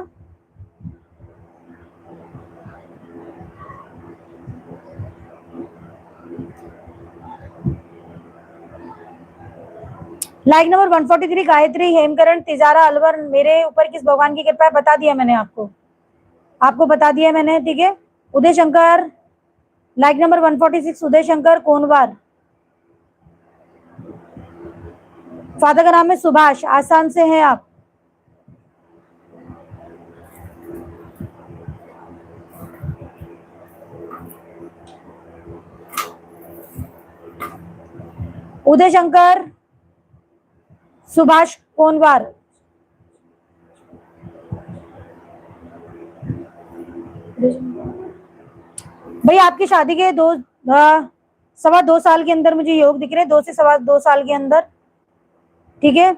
Like number 143 Gayatri, Hemkaran, Tijara, Alwar. मेरे ऊपर किस भगवान की कृपा है? बता दिया मैंने आपको। आपको बता दिया मैंने, ठीक है। Uday Shankar, like number 146, Uday Shankar Konwar. Father का नाम है सुभाष, आसाम से हैं आप। उदय शंकर सुभाष कोनवार। भाई आपकी शादी के 2 साल के अंदर मुझे योग दिख रहे हैं, 2 से 2 साल के अंदर, ठीक है।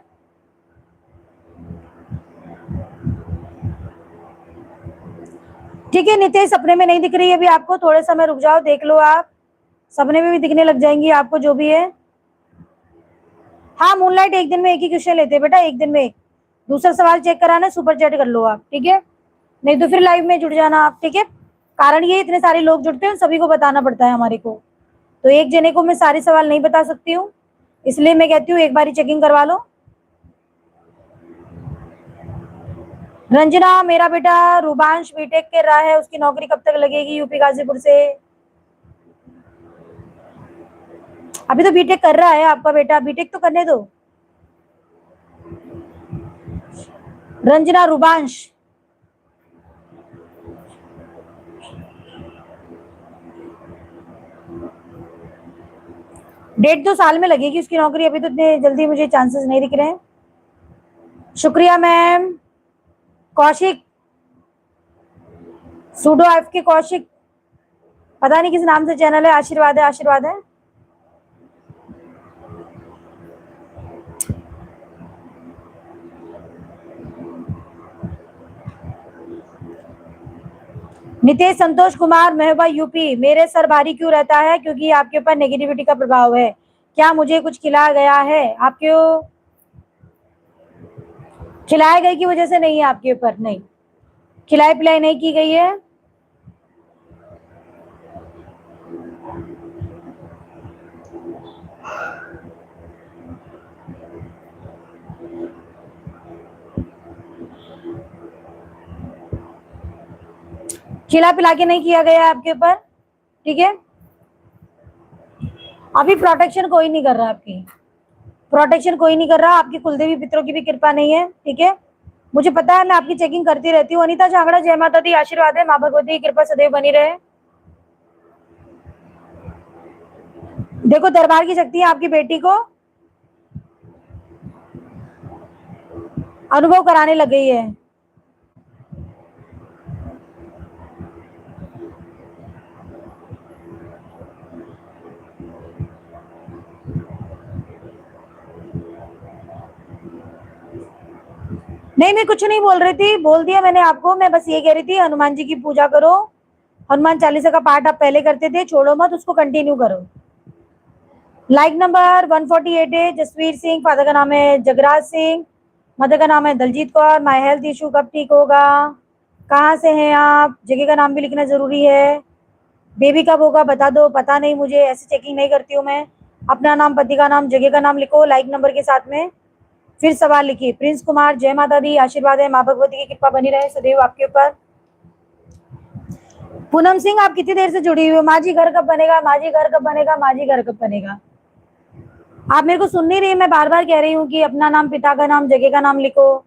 ठीक है नितेश, सपने में नहीं दिख रही है अभी आपको, थोड़े समय रुक जाओ, देख लो आप, सपने में भी दिखने लग जाएंगी आपको जो भी है। हाँ मूनलाइट एक दिन में एक ही क्वेश्चन लेते हैं बेटा, एक दिन में एक। दूसरा सवाल चेक कराना, सुपर चैट कर लो आप, ठीक है। नहीं तो फिर लाइव में जुड़ जाना आप, ठीक है। कारण ये इतने सारे लोग जुड़ते हैं, सभी को बताना पड़ता है हमारे को, तो एक जने को मैं सारे सवाल नहीं बता सकती हूँ, इसलिए मैं कहती हूँ एक बार चेकिंग करवा लो। रंजना, मेरा बेटा रुबांश बीटेक कर रहा है, उसकी नौकरी कब तक लगेगी यूपी गाजीपुर से? अभी तो बीटेक कर रहा है आपका बेटा, बीटेक तो करने दो। रंजना रुबांश, डेढ़ 2 साल में लगेगी उसकी नौकरी, अभी तो इतने जल्दी मुझे चांसेस नहीं दिख रहे हैं। शुक्रिया मैम। कौशिक, सूडो एफ के कौशिक, पता नहीं किस नाम से चैनल है, आशीर्वाद है, आशीर्वाद है। नितेश संतोष कुमार, महबा यूपी। मेरे सर भारी क्यों रहता है? क्योंकि आपके ऊपर नेगेटिविटी का प्रभाव है। क्या मुझे कुछ खिलाया गया है आपके? खिलाए गए की वजह से नहीं है आपके ऊपर, नहीं खिलाई पिलाई नहीं की गई है। खिला पिला के नहीं किया गया आपके ऊपर, ठीक है। अभी प्रोटेक्शन कोई नहीं कर रहा, आपकी प्रोटेक्शन कोई नहीं कर रहा, आपकी कुलदेवी पितरों की भी कृपा नहीं है, ठीक है। मुझे पता है, मैं आपकी चेकिंग करती रहती हूँ। अनीता झांगड़ा, जय माता दी, आशीर्वाद है, माँ भगवती की कृपा सदैव बनी रहे। देखो दरबार की शक्ति है आपकी बेटी को अनुभव कराने लग गई है। नहीं मैं कुछ नहीं बोल रही थी, बोल दिया मैंने आपको। मैं बस ये कह रही थी हनुमान जी की पूजा करो, हनुमान चालीसा का पाठ आप पहले करते थे, छोड़ो मत उसको, कंटिन्यू करो। लाइक नंबर 148 है जसवीर सिंह, फादर का नाम है जगराज सिंह, मदर का नाम है Daljeet Kaur. My health issue कब ठीक होगा? कहाँ से हैं आप? जगह का नाम भी लिखना जरूरी है। बेबी कब होगा बता दो। पता नहीं मुझे, ऐसे चेकिंग नहीं करती हूँ मैं। अपना नाम, पति का नाम, जगह का नाम लिखो लाइक नंबर के साथ में, फिर सवाल लिखिए। प्रिंस कुमार, जय माता दी, आशीर्वाद है, माँ भगवती की कृपा बनी रहे सदैव आपके ऊपर। पूनम सिंह, आप कितनी देर से जुड़ी हुई हो? माँ जी घर कब बनेगा, माँ जी घर कब बनेगा, माँ जी घर कब बनेगा? आप मेरे को सुन नहीं रही, मैं बार बार कह रही हूँ कि अपना नाम, पिता का नाम, जगह का नाम लिखो।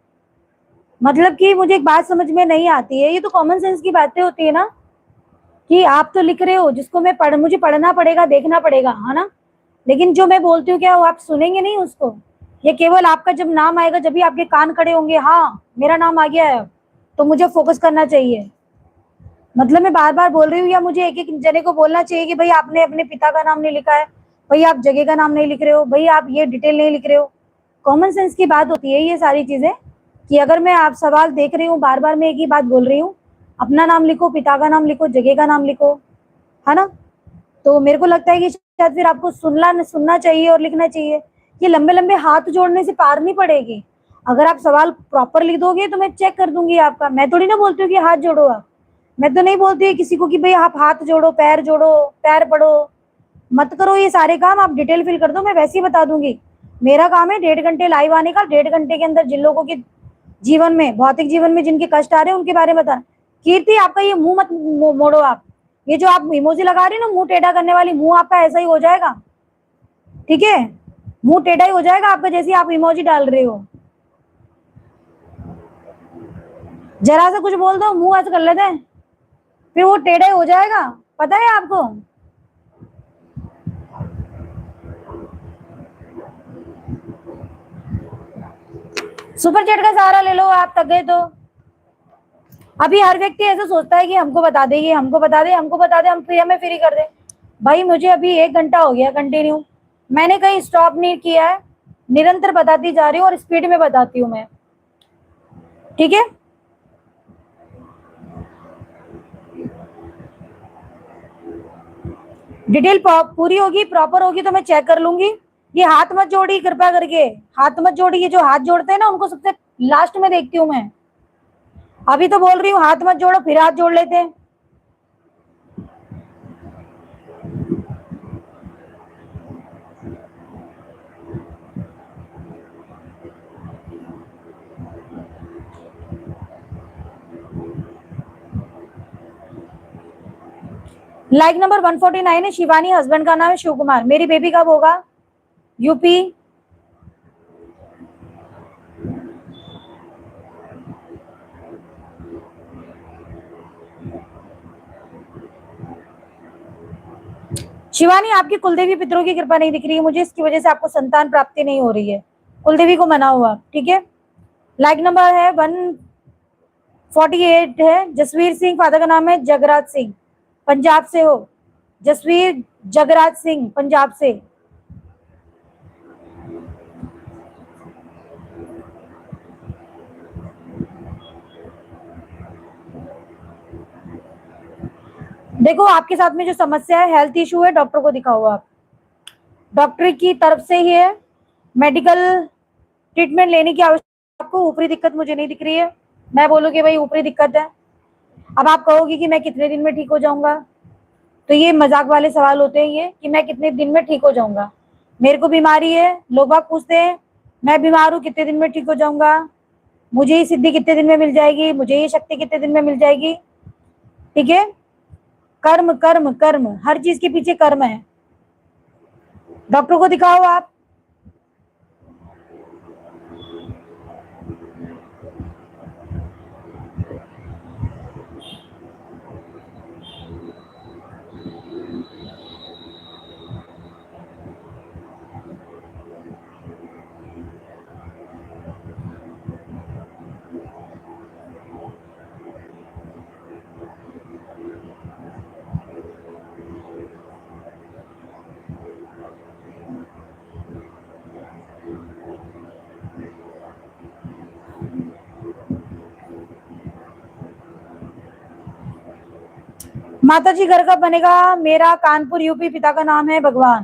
मतलब कि मुझे एक बात समझ में नहीं आती है, ये तो कॉमन सेंस की बातें होती है ना, कि आप तो लिख रहे हो जिसको मैं मुझे पढ़ना पड़ेगा, देखना पड़ेगा, है ना। लेकिन जो मैं बोलती हूँ क्या वो आप सुनेंगे नहीं उसको? ये केवल आपका जब नाम आएगा जब भी आपके कान खड़े होंगे, हाँ मेरा नाम आ गया है तो मुझे फोकस करना चाहिए। मतलब मैं बार बार बोल रही हूँ, या मुझे एक एक जने को बोलना चाहिए कि भाई आपने अपने पिता का नाम नहीं लिखा है, भाई आप जगह का नाम नहीं लिख रहे हो, भाई आप ये डिटेल नहीं लिख रहे हो। कॉमन सेंस की बात होती है ये सारी चीजें, कि अगर मैं आप सवाल देख रही हूँ, बार बार मैं एक ही बात बोल रही हूँ, अपना नाम लिखो, पिता का नाम लिखो, जगह का नाम लिखो, है ना। तो मेरे को लगता है कि शायद फिर आपको सुनना चाहिए और लिखना चाहिए। ये लंबे लंबे हाथ जोड़ने से पार नहीं पड़ेगी। अगर आप सवाल प्रॉपर लिख दोगे तो मैं चेक कर दूंगी आपका। मैं थोड़ी ना बोलती हूँ कि हाथ जोड़ो आप, मैं तो नहीं बोलती किसी को कि भाई आप हाथ जोड़ो, पैर पढ़ो, मत करो ये सारे काम। आप डिटेल फिल कर दो, मैं वैसे ही बता दूंगी। मेरा काम है 1.5 घंटे लाइव आने का, 1.5 घंटे के अंदर जिन लोगों के जीवन में, भौतिक जीवन में जिनके कष्ट आ रहे हैं उनके बारे में बताना। कीर्ति आपका ये मुंह मत मोड़ो आप, ये जो आप इमोजी लगा रही हो ना मुंह टेढ़ा करने वाली, मुंह आपका ऐसा ही हो जाएगा, ठीक है, मुंह टेढ़ा ही हो जाएगा आपका जैसे आप इमोजी डाल रहे हो। जरा सा कुछ बोल दो मुंह ऐसा कर लेते हैं, फिर वो टेढ़ा ही हो जाएगा, पता है आपको। सुपर चैट का सहारा ले लो, आप थक गए तो। अभी हर व्यक्ति ऐसा सोचता है कि हमको बता दे, ये हमको बता दे, हमको बता दे, हम फिर हमें फ्री कर दे। भाई मुझे अभी 1 घंटा हो गया कंटिन्यू, मैंने कहीं स्टॉप नहीं किया है, निरंतर बताती जा रही हूँ और स्पीड में बताती हूँ मैं, ठीक है। डिटेल पूरी होगी, प्रॉपर होगी तो मैं चेक कर लूंगी। ये हाथ मत जोड़ी कृपया करके, हाथ मत जोड़ी, ये जो हाथ जोड़ते हैं ना उनको सबसे लास्ट में देखती हूँ मैं। अभी तो बोल रही हूँ हाथ मत जोड़ो, फिर हाथ जोड़ लेते हैं। लाइक नंबर 149 है शिवानी, हस्बैंड का नाम है शिव कुमार। मेरी बेबी कब होगा? यूपी। शिवानी आपकी कुलदेवी पितरों की कृपा नहीं दिख रही है मुझे, इसकी वजह से आपको संतान प्राप्ति नहीं हो रही है, कुलदेवी को मनाओ आप, ठीक है। लाइक नंबर है 148 है जसवीर सिंह, फादर का नाम है जगराज सिंह, पंजाब से हो। जसवीर जगराज सिंह पंजाब से। देखो आपके साथ में जो समस्या है, हेल्थ इशू है, डॉक्टर को दिखाओ आप, डॉक्टर की तरफ से ही है, मेडिकल ट्रीटमेंट लेने की आवश्यकता आपको। ऊपरी दिक्कत मुझे नहीं दिख रही है, मैं बोलूँगी भाई ऊपरी दिक्कत है, अब आप कहोगी कि मैं कितने दिन में ठीक हो जाऊंगा, तो ये मजाक वाले सवाल होते हैं ये कि मैं कितने दिन में ठीक हो जाऊंगा। मेरे को बीमारी है, लोग बाग पूछते हैं मैं बीमार हूँ कितने दिन में ठीक हो जाऊंगा, मुझे ये सिद्धि कितने दिन में मिल जाएगी, मुझे ये शक्ति कितने दिन में मिल जाएगी, ठीक है। कर्म कर्म कर्म, हर चीज के पीछे कर्म है, डॉक्टर को दिखाओ आप। माता जी घर का बनेगा? मेरा कानपुर यूपी, पिता का नाम है भगवान।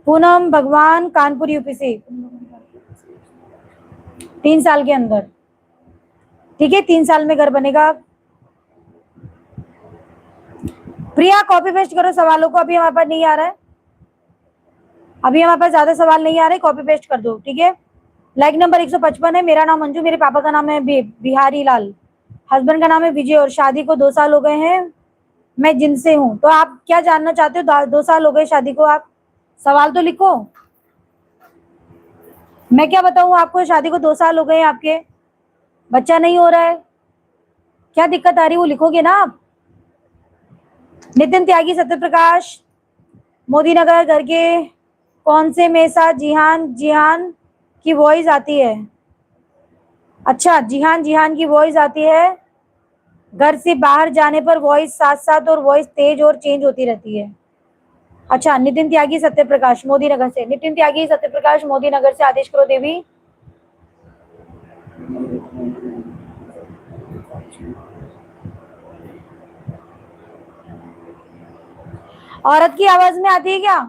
पूनम भगवान, कानपुर यूपी से, 3 साल के अंदर, ठीक है, 3 साल में घर बनेगा। प्रिया कॉपी पेस्ट करो सवालों को, अभी हमारे पास नहीं आ रहा है, अभी हमारे पास ज्यादा सवाल नहीं आ रहे, कॉपी पेस्ट कर दो, ठीक है। लाइक नंबर 155 है, मेरा नाम मंजू, मेरे पापा का नाम है बिहारी लाल, हस्बैंड का नाम है विजय और शादी को 2 साल हो गए हैं, मैं जिनसे हूँ। तो आप क्या जानना चाहते हो? 2 साल हो गए शादी को, आप सवाल तो लिखो, मैं क्या बताऊँ आपको, शादी को 2 साल हो गए आपके, बच्चा नहीं हो रहा है, क्या दिक्कत आ रही है वो लिखोगे ना आप। नितिन त्यागी, सत्यप्रकाश, मोदी नगर घर के कौन से में साथ जिहान जिहान की वॉइस आती है? अच्छा, जिहान जिहान की वॉइस आती है, घर से बाहर जाने पर वॉइस साथ साथ और वॉइस तेज और चेंज होती रहती है। अच्छा, नितिन त्यागी सत्यप्रकाश मोदी नगर से, नितिन त्यागी सत्यप्रकाश मोदी नगर से, आदेश करो देवी। औरत की आवाज में आती है क्या?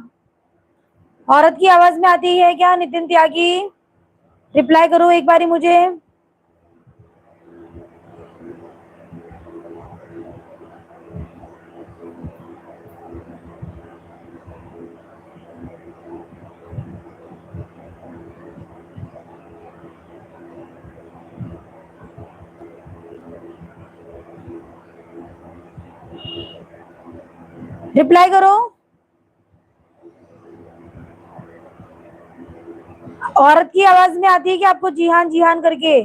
औरत की आवाज में आती है क्या नितिन त्यागी? रिप्लाई करो एक बारी मुझे। रिप्लाई करो। औरत की आवाज में आती है कि आपको जी हाँ करके?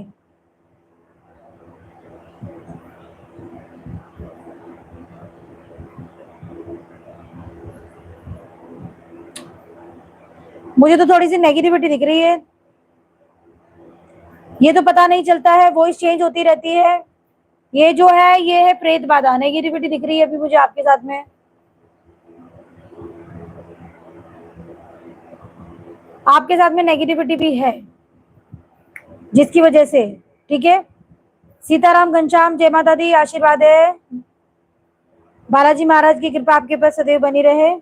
मुझे तो थोड़ी सी नेगेटिविटी दिख रही है। ये तो पता नहीं चलता है, वॉइस चेंज होती रहती है। ये जो है ये है प्रेत बाधा। नेगेटिविटी दिख रही है अभी मुझे आपके साथ में। आपके साथ में नेगेटिविटी भी है जिसकी वजह से, ठीक है। सीताराम घनश्याम, जय माता दी, आशीर्वाद है। बालाजी महाराज की कृपा आपके पास सदैव बनी रहे।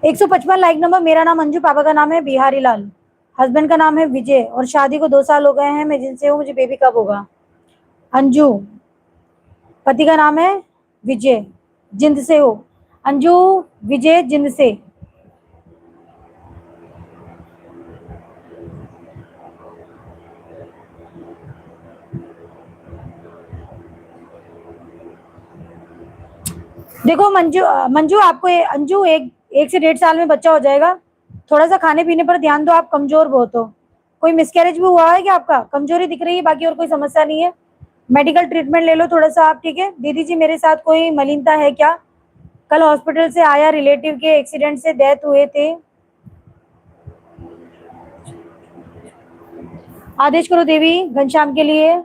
एक 155 लाइक नंबर। मेरा नाम अंजू, पापा का नाम है बिहारी लाल, हस्बैंड का नाम है विजय और शादी को 2 साल हो गए हैं। मैं जिनसे हूँ, मुझे बेबी कब होगा? अंजू, पति का नाम है विजय, जिंद से हो। अंजू विजय, जिंद से। देखो मंजू, मंजू आपको अंजू 1 से 1.5 साल में बच्चा हो जाएगा। थोड़ा सा खाने पीने पर ध्यान दो। आप कमजोर बहुत हो। कोई मिसकैरेज भी हुआ है क्या? आपका कमजोरी दिख रही है, बाकी और कोई समस्या नहीं है। मेडिकल ट्रीटमेंट ले लो थोड़ा सा आप, ठीक है। दीदी जी, मेरे साथ कोई मलिनता है क्या? कल हॉस्पिटल से आया, रिलेटिव के एक्सीडेंट से डेथ हुए थे। आदेश करो देवी घनश्याम के लिए।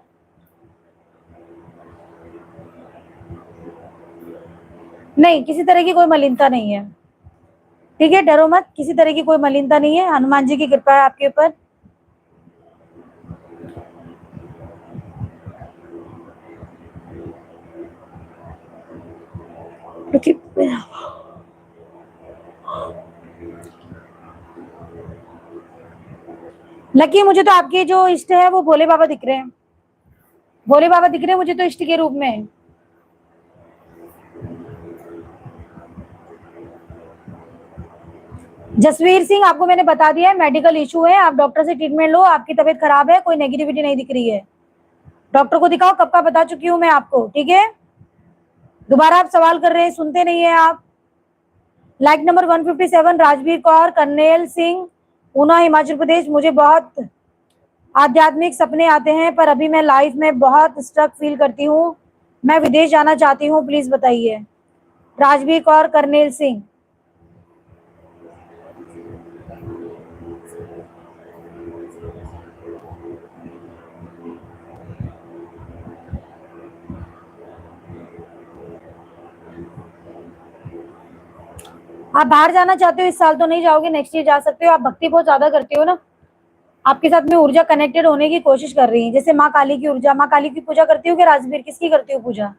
नहीं, किसी तरह की कोई मलिनता नहीं है, ठीक है। डरो मत, किसी तरह की कोई मलिनता नहीं है। हनुमान जी की कृपा है आपके ऊपर। लकी, मुझे तो आपके जो इष्ट है वो भोले बाबा दिख रहे हैं। भोले बाबा दिख रहे हैं मुझे तो इष्ट के रूप में। जसवीर सिंह, आपको मैंने बता दिया है मेडिकल इशू है, आप डॉक्टर से ट्रीटमेंट लो। आपकी तबीयत खराब है, कोई नेगेटिविटी नहीं दिख रही है। डॉक्टर को दिखाओ, कब का बता चुकी हूँ मैं आपको, ठीक है। दोबारा आप सवाल कर रहे हैं, सुनते नहीं है आप। Like number 157 Rajveer Kaur, Karnail Singh, Una Himachal Pradesh. मुझे बहुत आध्यात्मिक सपने आते हैं पर अभी मैं लाइफ में बहुत स्ट्रक फील करती हूँ। मैं विदेश जाना चाहती हूँ, प्लीज बताइए। राजवीर कौर, करनेल सिंह। आप बाहर जाना चाहते हो, इस साल तो नहीं जाओगे, नेक्स्ट ईयर जा सकते हो। आप भक्ति बहुत ज्यादा करते हो ना, आपके साथ में ऊर्जा कनेक्टेड होने की कोशिश कर रही है, जैसे माँ काली की ऊर्जा। माँ काली की पूजा करती हो कि राजवीर, किसकी करती हो पूजा?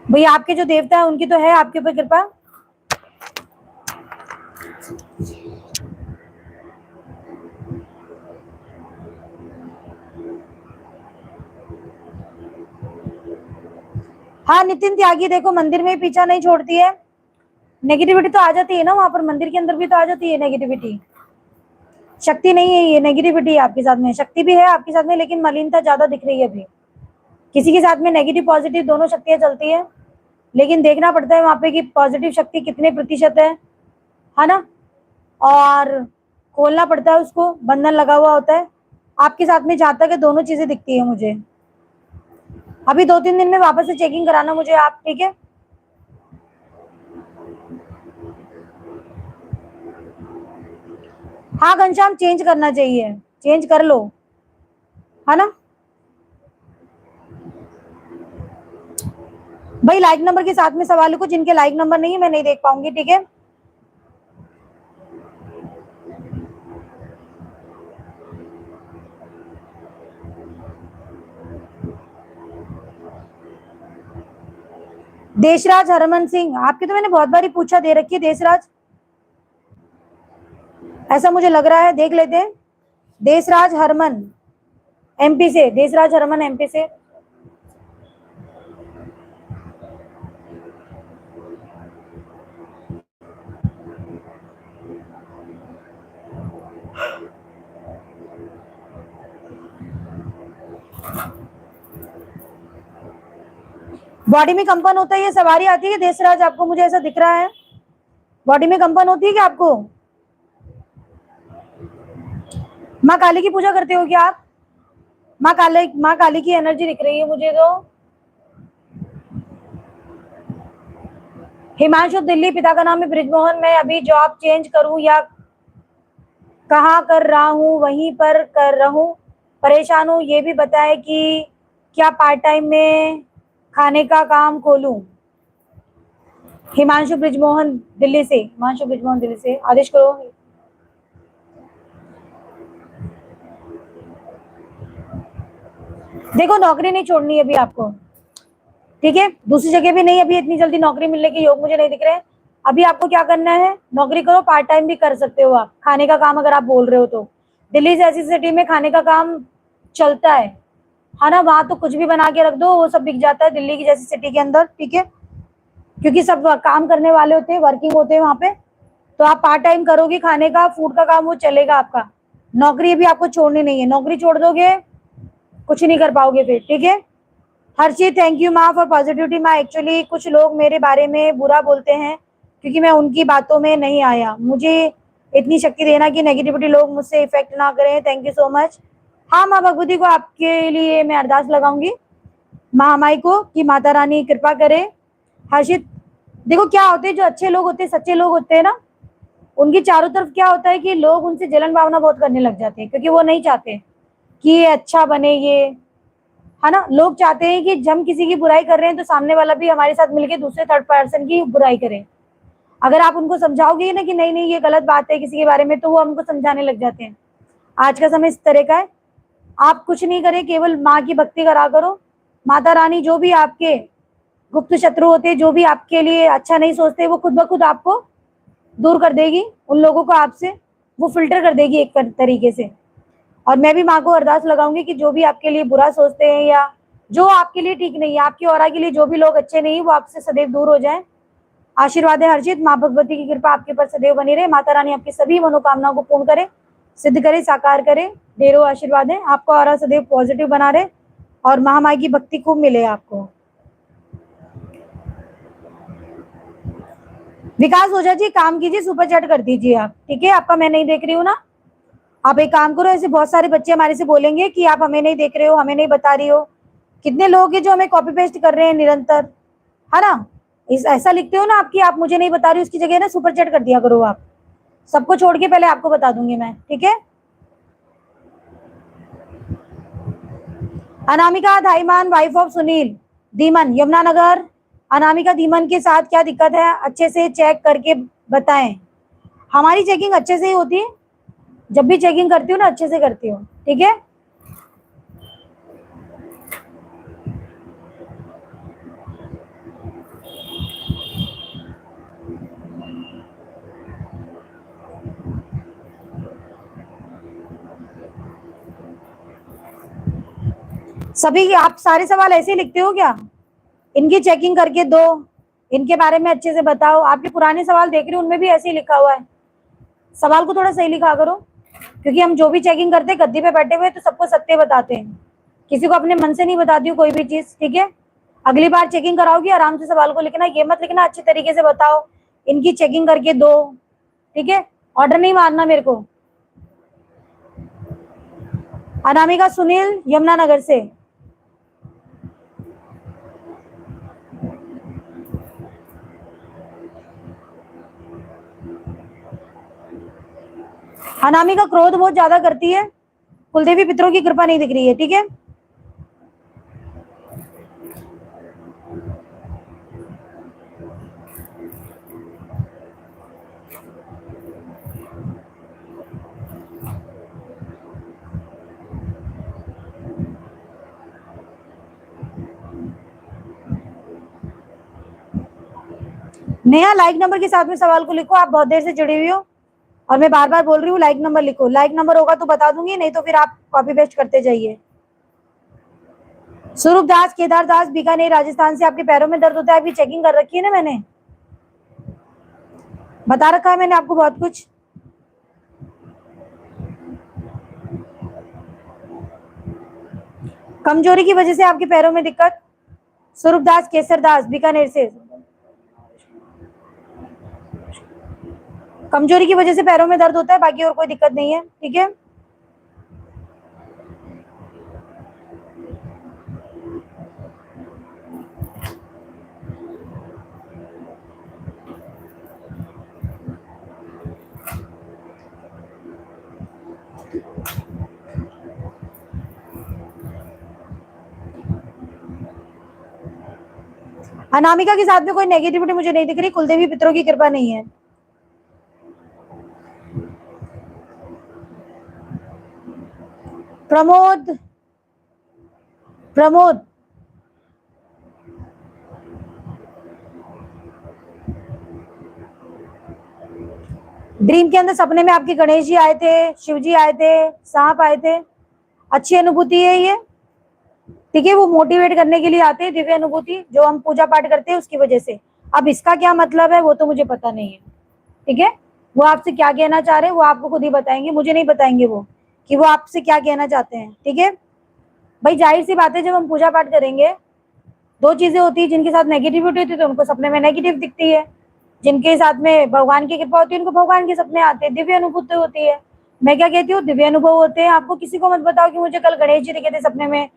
भैया आपके जो देवता है उनकी तो है आपके ऊपर कृपा। हाँ नितिन त्यागी, देखो मंदिर में ही पीछा नहीं छोड़ती है। नेगेटिविटी तो आ जाती है ना वहां पर, मंदिर के अंदर भी तो आ जाती है नेगेटिविटी। शक्ति नहीं है ये, नेगेटिविटी है आपके साथ में। शक्ति भी है आपके साथ में, लेकिन मलिनता ज्यादा दिख रही है अभी। किसी के साथ में नेगेटिव पॉजिटिव दोनों शक्तियां चलती है, लेकिन देखना पड़ता है वहां पे कि पॉजिटिव शक्ति कितने प्रतिशत है ना। और खोलना पड़ता है उसको, बंधन लगा हुआ होता है। आपके साथ में जहां तक है दोनों चीजें दिखती है मुझे। अभी 2-3 दिन में वापस से चेकिंग कराना मुझे आप, ठीक है। हाँ घनश्याम, चेंज करना चाहिए, चेंज कर लो, है ना। भाई लाइक नंबर के साथ में सवाल लिखो, जिनके लाइक नंबर नहीं है मैं नहीं देख पाऊंगी, ठीक है। देशराज हरमन सिंह, आपकी तो मैंने बहुत बारी पूछा, दे रखी है देशराज, ऐसा मुझे लग रहा है, देख लेते हैं। देशराज हरमन एमपी से, देशराज हरमन एमपी से। बॉडी में कंपन होता है, ये सवारी आती है देशराज आपको, मुझे ऐसा दिख रहा है। बॉडी में कंपन होती है क्या आपको? माँ काली की पूजा करते हो क्या आप? माँ काली की एनर्जी दिख रही है मुझे तो। हिमांशु दिल्ली, पिता का नाम है ब्रिजमोहन। मैं अभी जॉब चेंज करूं या कहाँ कर रहा हूँ, वहीं पर कर रहा हूँ, परेशान हूँ, ये भी बताए कि क्या पार्ट टाइम में खाने का काम खोलूं। हिमांशु ब्रिजमोहन दिल्ली से, हिमांशु ब्रिजमोहन दिल्ली से, आदेश करो। देखो नौकरी नहीं छोड़नी है अभी आपको, ठीक है, दूसरी जगह भी नहीं, अभी इतनी जल्दी नौकरी मिलने के योग मुझे नहीं दिख रहे हैं। अभी आपको क्या करना है, नौकरी करो, पार्ट टाइम भी कर सकते हो आप, खाने का काम अगर आप बोल रहे हो तो। दिल्ली जैसी सिटी में खाने का काम चलता है ना, वहां तो कुछ भी बना के रख दो वो सब बिक जाता है दिल्ली की जैसी सिटी के अंदर, ठीक है, क्योंकि सब काम करने वाले होते हैं, वर्किंग होते हैं वहां पे। तो आप पार्ट टाइम करोगे खाने का, फूड का काम, वो चलेगा आपका। नौकरी भी आपको छोड़नी नहीं है, नौकरी छोड़ दोगे कुछ नहीं कर पाओगे फिर, ठीक है। हर्षित, थैंक यू माँ फॉर पॉजिटिविटी। माँ एक्चुअली कुछ लोग मेरे बारे में बुरा बोलते हैं क्योंकि मैं उनकी बातों में नहीं आया, मुझे इतनी शक्ति देना कि नेगेटिविटी लोग मुझसे इफेक्ट ना करें, थैंक यू सो मच। हाँ माँ भगवती को आपके लिए मैं अरदास लगाऊंगी, महामाई को, कि माता रानी कृपा करे। हर्षित, देखो क्या होते हैं, जो अच्छे लोग होते हैं, सच्चे लोग होते हैं ना, उनकी चारों तरफ क्या होता है कि लोग उनसे जलन भावना बहुत करने लग जाते हैं, क्योंकि वो नहीं चाहते कि ये अच्छा बने, ये है ना, लोग चाहते हैं कि जब हम किसी की बुराई कर रहे हैं तो सामने वाला भी हमारे साथ मिलके दूसरे थर्ड पर्सन की बुराई करे। अगर आप उनको समझाओगे ना कि नहीं नहीं ये गलत बात है किसी के बारे में, तो वो हमको समझाने लग जाते हैं। आज का समय इस तरह का है, आप कुछ नहीं करें, केवल माँ की भक्ति करा करो। माता रानी जो भी आपके गुप्त शत्रु होते, जो भी आपके लिए अच्छा नहीं सोचते, वो खुद ब खुद आपको दूर कर देगी, उन लोगों को आपसे वो फिल्टर कर देगी एक तरीके से। और मैं भी माँ को अरदास लगाऊंगी कि जो भी आपके लिए बुरा सोचते हैं या जो आपके लिए ठीक नहीं है, आपकी औरा के लिए जो भी लोग अच्छे नहीं, वो आपसे सदैव दूर हो जाएं। आशीर्वाद है हर्षित, माँ भगवती की कृपा आपके पर सदैव बनी रहे, माता रानी आपकी सभी मनोकामनाओं को पूर्ण करे, सिद्ध करे, साकार करे, ढेरों आशीर्वाद है, आपका औरा सदैव पॉजिटिव बना रहे और महामाई की भक्ति खूब मिले आपको। विकास ओझा जी, काम कीजिए, सुपर चैट कर दीजिए आप, ठीक है, आपका मैं नहीं देख रही हूँ ना। आप एक काम करो, ऐसे बहुत सारे बच्चे हमारे से बोलेंगे कि आप हमें नहीं देख रहे हो, हमें नहीं बता रही हो। कितने लोग हैं जो हमें कॉपी पेस्ट कर रहे हैं निरंतर, है ना, इस ऐसा लिखते हो ना आपकी, आप मुझे नहीं बता रही, उसकी जगह ना सुपर चैट कर दिया करो आप। सबको छोड़ के पहले आपको बता दूंगी मैं, ठीक है। Anamika Dhaiman, wife of Sunil Dhiman, Yamunanagar. अनामिका धीमन के साथ क्या दिक्कत है, अच्छे से चेक करके बताएं। हमारी चेकिंग अच्छे से ही होती है, जब भी चेकिंग करती हूँ ना अच्छे से करती हूँ, ठीक है। सभी आप सारे सवाल ऐसे ही लिखते हो क्या? इनकी चेकिंग करके दो, इनके बारे में अच्छे से बताओ। आपके पुराने सवाल देख रही हूँ, उनमें भी ऐसे ही लिखा हुआ है, सवाल को थोड़ा सही लिखा करो, क्योंकि हम जो भी चेकिंग करते हैं गद्दी पे बैठे हुए तो सबको सत्य बताते हैं, किसी को अपने मन से नहीं बताती हूँ कोई भी चीज, ठीक है। अगली बार चेकिंग कराओगी आराम से सवाल को लिखना, ये मत लिखना अच्छे तरीके से बताओ, इनकी चेकिंग करके दो, ठीक है, ऑर्डर नहीं मारना मेरे को। अनामिका सुनील, यमुनानगर से। अनामिका क्रोध बहुत ज्यादा करती है, कुलदेवी पितरों की कृपा नहीं दिख रही है, ठीक है। नेहा लाइक नंबर के साथ में सवाल को लिखो, आप बहुत देर से जुड़ी हुई हो और मैं बार बार बोल रही हूँ लाइक नंबर लिखो। लाइक नंबर होगा तो बता दूंगी, नहीं तो फिर आप कॉपी पेस्ट करते जाइए। स्वरूप दास, केदार दास, बीकानेर राजस्थान से। आपके पैरों में दर्द होता है, आपकी चेकिंग कर रखी है ना, मैंने बता रखा है मैंने आपको बहुत कुछ। कमजोरी की वजह से आपके पैरों में दिक्कत। स्वरूप दास, केसर दास, बीकानेर से। कमजोरी की वजह से पैरों में दर्द होता है, बाकी और कोई दिक्कत नहीं है, ठीक है। अनामिका के साथ में कोई नेगेटिविटी मुझे नहीं दिख रही, कुलदेवी पितरों की कृपा नहीं है। प्रमोद, प्रमोद ड्रीम के अंदर सपने में आपके गणेश जी आए थे, शिव जी आए थे, सांप आए थे। अच्छी अनुभूति है ये, ठीक है। वो मोटिवेट करने के लिए आते हैं, दिव्य अनुभूति जो हम पूजा पाठ करते हैं उसकी वजह से। अब इसका क्या मतलब है वो तो मुझे पता नहीं है, ठीक है। वो आपसे क्या कहना चाह रहे हैं वो आपको खुद ही बताएंगे, मुझे नहीं बताएंगे वो कि वो आपसे क्या कहना चाहते हैं, ठीक है भाई। जाहिर सी बात है, जब हम पूजा पाठ करेंगे दो चीजें होती है, जिनके साथ नेगेटिविटी होती है तो उनको सपने में नेगेटिव दिखती है, जिनके साथ में भगवान की कृपा होती है उनको भगवान के सपने आते हैं, दिव्य अनुभूति होती है। मैं क्या कहती हूँ, दिव्य अनुभव होते हैं। आपको किसी को मत बताओ कि मुझे कल गणेश जी दिखे थे सपने में,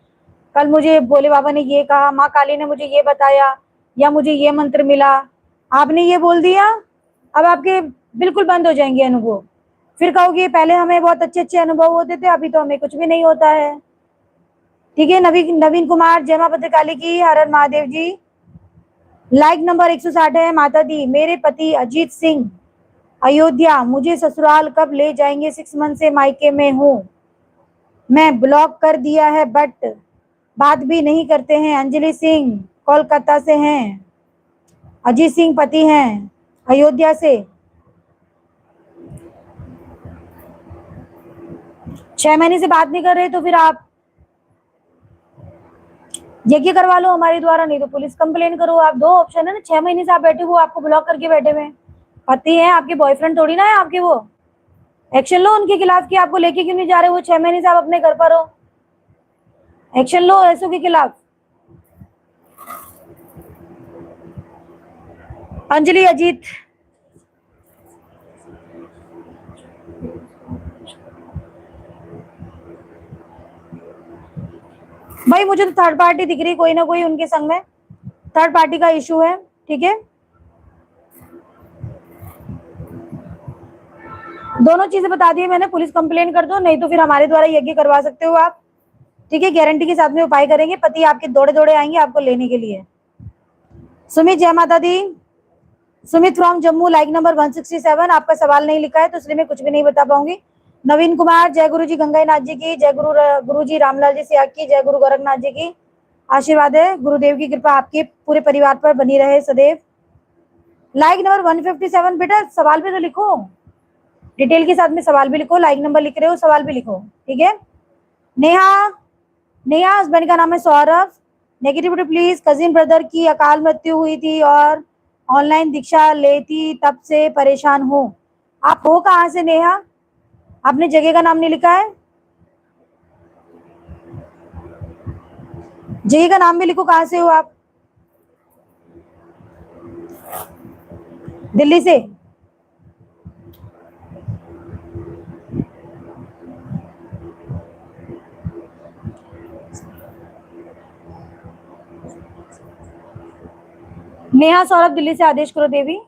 कल मुझे भोले बाबा ने ये कहा, माँ काली ने मुझे ये बताया, या मुझे ये मंत्र मिला। आपने ये बोल दिया, अब आपके बिल्कुल बंद हो जाएंगे अनुभव। फिर कहोगे पहले हमें बहुत अच्छे अच्छे अनुभव होते थे, अभी तो हमें कुछ भी नहीं होता है, ठीक है। नवीन कुमार, जय मां भद्रकाली की, हर हर महादेव जी। लाइक नंबर 160 है। माता दी, मेरे पति अजीत सिंह अयोध्या मुझे ससुराल कब ले जाएंगे, 6 मंथ से मायके में हूँ, मैं ब्लॉक कर दिया है बट बात भी नहीं करते हैं। अंजलि सिंह कोलकाता से हैं, अजीत सिंह पति हैं अयोध्या से। 6 महीने से बात नहीं कर रहे तो फिर आप यज्ञ करवा लो हमारे द्वारा, नहीं तो पुलिस कंप्लेन करो। आप दो ऑप्शन है ना, 6 महीने से आप बैठे, वो आपको ब्लॉक करके बैठे हुए पति हैं, आपके बॉयफ्रेंड थोड़ी ना है आपके। वो एक्शन लो उनके खिलाफ कि आपको लेके क्यों नहीं जा रहे, वो 6 महीने से आप अपने घर पर हो। एक्शन लो ऐसों के खिलाफ। अंजलि, अजीत, भाई मुझे तो थर्ड पार्टी दिख रही, कोई ना कोई उनके संग में थर्ड पार्टी का इशू है, ठीक है। दोनों चीजें बता दी मैंने, पुलिस कंप्लेन कर दो, नहीं तो फिर हमारे द्वारा यज्ञ करवा सकते हो आप, ठीक है। गारंटी के साथ में उपाय करेंगे, पति आपके दौड़े दौड़े आएंगे आपको लेने के लिए। सुमित, जय माता दी। Sumit from Jammu, like number 167। आपका सवाल नहीं लिखा है तो इसलिए मैं कुछ भी नहीं बता पाऊंगी। नवीन कुमार, जय गुरु जी गंगानाथ जी की, जय गुरु जी रामलाल जी सियाग की, जय गुरु गोरखनाथ जी की। आशीर्वाद है, गुरुदेव की कृपा आपके पूरे परिवार पर बनी रहे सदैव। Like number 157। बेटा सवाल भी तो लिखो, डिटेल के साथ में सवाल भी लिखो, लाइक नंबर लिख रहे हो सवाल भी लिखो, ठीक है। नेहा, नेहा हस्बैंड का नाम है Saurabh. Negativity please, cousin brother की अकाल मृत्यु हुई थी और ऑनलाइन दीक्षा लेती तब से परेशान हूँ। आप हो कहाँ से नेहा, आपने जगह का नाम नहीं लिखा है, जगह का नाम भी लिखो, कहाँ से हो आप। दिल्ली से। नेहा सौरभ दिल्ली से, आदेश करो देवी।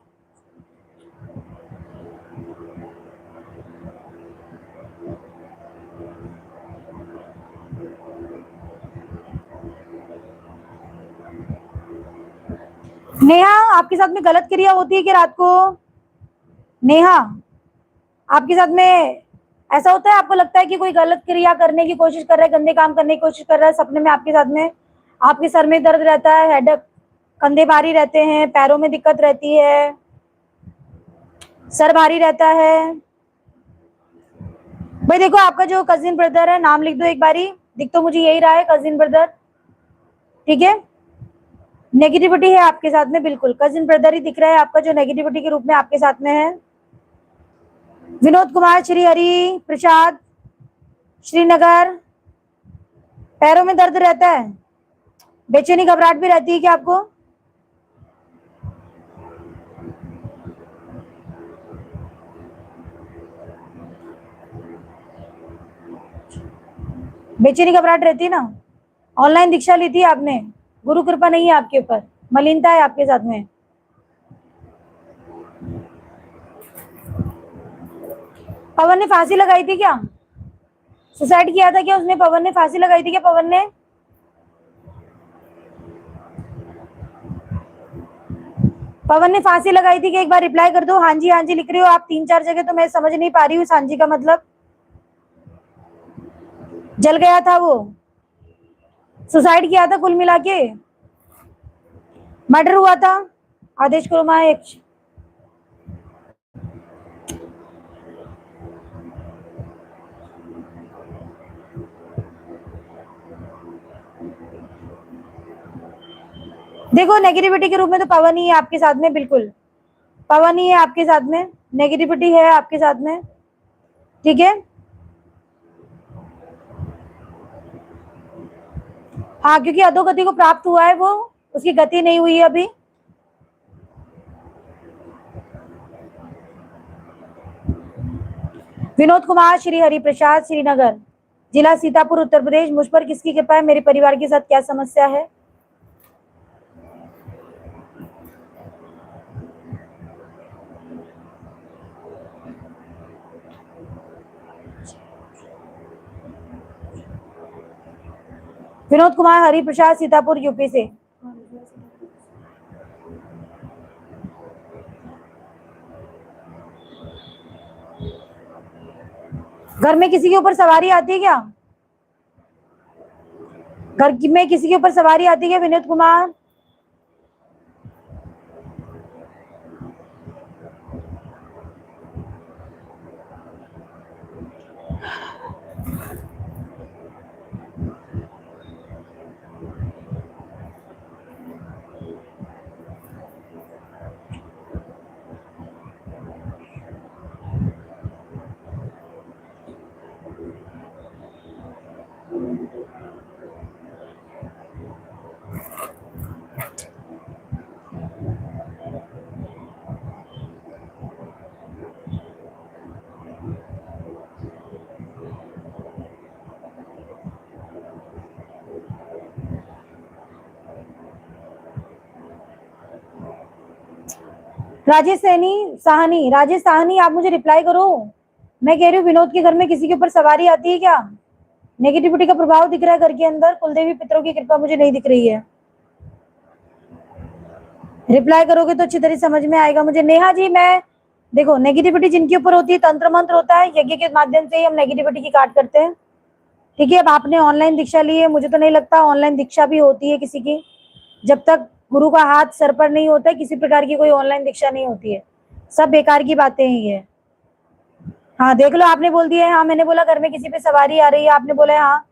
नेहा आपके साथ में गलत क्रिया होती है कि रात को, नेहा आपके साथ में ऐसा होता है, आपको लगता है कि कोई गलत क्रिया करने की कोशिश कर रहा है, गंदे काम करने की कोशिश कर रहा है, सपने में आपके साथ में आपके सर में दर्द रहता है, हेडेक कंधे भारी रहते हैं, पैरों में दिक्कत रहती है, सर भारी रहता है। भाई देखो, आपका जो कजिन ब्रदर है, नाम लिख दो एक बारी, दिख तो मुझे यही रहा है, कजिन ब्रदर, ठीक है। नेगेटिविटी है आपके साथ में, बिल्कुल कजिन ब्रदर ही दिख रहा है आपका, जो नेगेटिविटी के रूप में आपके साथ में है। विनोद कुमार, श्री हरि प्रसाद, श्रीनगर। पैरों में दर्द रहता है, बेचैनी घबराहट भी रहती है क्या आपको? बेचैनी घबराहट रहती है ना? ऑनलाइन दीक्षा ली थी आपने, गुरु कृपा नहीं है आपके ऊपर, मलिनता है आपके साथ में। पवन ने फांसी लगाई थी क्या? सुसाइड किया था क्या उसने? पवन ने फांसी लगाई थी क्या? पवन ने फांसी लगाई थी क्या? एक बार रिप्लाई कर दो। हाँ जी लिख रही हो आप 3-4 जगह, तो मैं समझ नहीं पा रही हूँ हाँ जी का मतलब। जल गया था वो, सुसाइड किया था, कुल मिला के मर्डर हुआ था। आदेश करो माँ एक। देखो नेगेटिविटी के रूप में तो पवन ही है आपके साथ में, बिल्कुल पवन ही है आपके साथ में, नेगेटिविटी है आपके साथ में, ठीक है। हाँ, क्योंकि अधोगति को प्राप्त हुआ है वो, उसकी गति नहीं हुई है अभी। विनोद कुमार, श्री हरि प्रसाद, श्रीनगर, जिला सीतापुर, उत्तर प्रदेश। मुझ पर किसकी कृपा है? मेरे परिवार के साथ क्या समस्या है? विनोद कुमार, हरि प्रसाद, सीतापुर, यूपी से। घर में किसी के ऊपर सवारी आती है क्या? घर में किसी के ऊपर सवारी आती है विनोद कुमार? राजेश साहनी, राजेश साहनी, आप मुझे रिप्लाई करो। मैं कह रही हूँ विनोद के घर में किसी के ऊपर सवारी आती है क्या? नेगेटिविटी का प्रभाव दिख रहा है घर के अंदर, कुलदेवी पितरों की कृपा मुझे नहीं दिख रही है। रिप्लाई करोगे तो अच्छी तरह समझ में आएगा मुझे। नेहा जी, मैं देखो नेगेटिविटी जिनके ऊपर होती है, तंत्र मंत्र होता है, यज्ञ के माध्यम से ही हम नेगेटिविटी की काट करते हैं, ठीक है। अब आपने ऑनलाइन दीक्षा ली है, मुझे तो नहीं लगता ऑनलाइन दीक्षा भी होती है किसी की। जब तक गुरु का हाथ सर पर नहीं होता है, किसी प्रकार की कोई ऑनलाइन दीक्षा नहीं होती है, सब बेकार की बातें ही है। हाँ देख लो, आपने बोल दिया है हाँ, मैंने बोला घर में किसी पे सवारी आ रही है, आपने बोला है हाँ।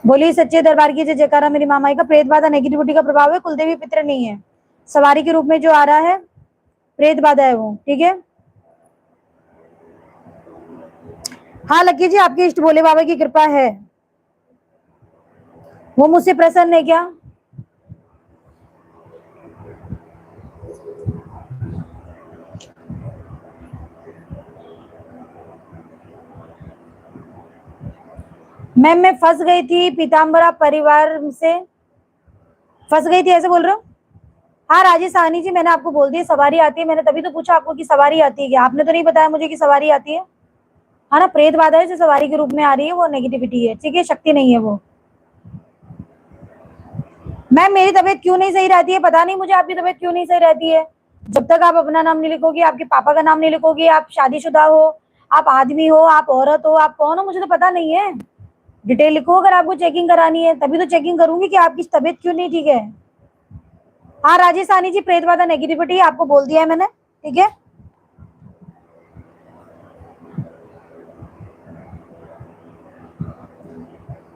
बोलिए सच्चे दरबार की जय जयकारा मेरी मामाई का। प्रेत बाधा नेगेटिविटी का प्रभाव है, कुलदेवी पित्र नहीं है, सवारी के रूप में जो आ रहा है प्रेत बाधा है वो, ठीक है। हाँ लक्की जी, आपके इष्ट भोले बाबा की कृपा है, वो मुझसे प्रसन्न है क्या? मैम मैं फंस गई थी पीताम्बरा परिवार से, फंस गई थी ऐसे बोल रहे हो? हाँ राजेश साहनी जी, मैंने आपको बोल दिया सवारी आती है, मैंने तभी तो पूछा आपको कि सवारी आती है क्या, आपने तो नहीं बताया मुझे कि सवारी आती है। हाँ ना, प्रेत बाधा है जो सवारी के रूप में आ रही है, वो नेगेटिविटी है, ठीक है, शक्ति नहीं है वो। मैम मेरी तबीयत क्यों नहीं सही रहती है, पता नहीं मुझे आपकी तबीयत क्यों नहीं सही रहती है। जब तक आप अपना नाम नहीं लिखोगे, आपके पापा का नाम नहीं लिखोगे, आप शादीशुदा हो, आप आदमी हो, आप औरत हो, आप कौन हो मुझे तो पता नहीं है। डिटेल लिखो अगर आपको चेकिंग करानी है, तभी तो चेकिंग करूंगी कि आपकी तबीयत क्यों नहीं ठीक है। हाँ राजेशानी जी, प्रेत बाधा नेगेटिविटी आपको बोल दिया है मैंने, ठीक है।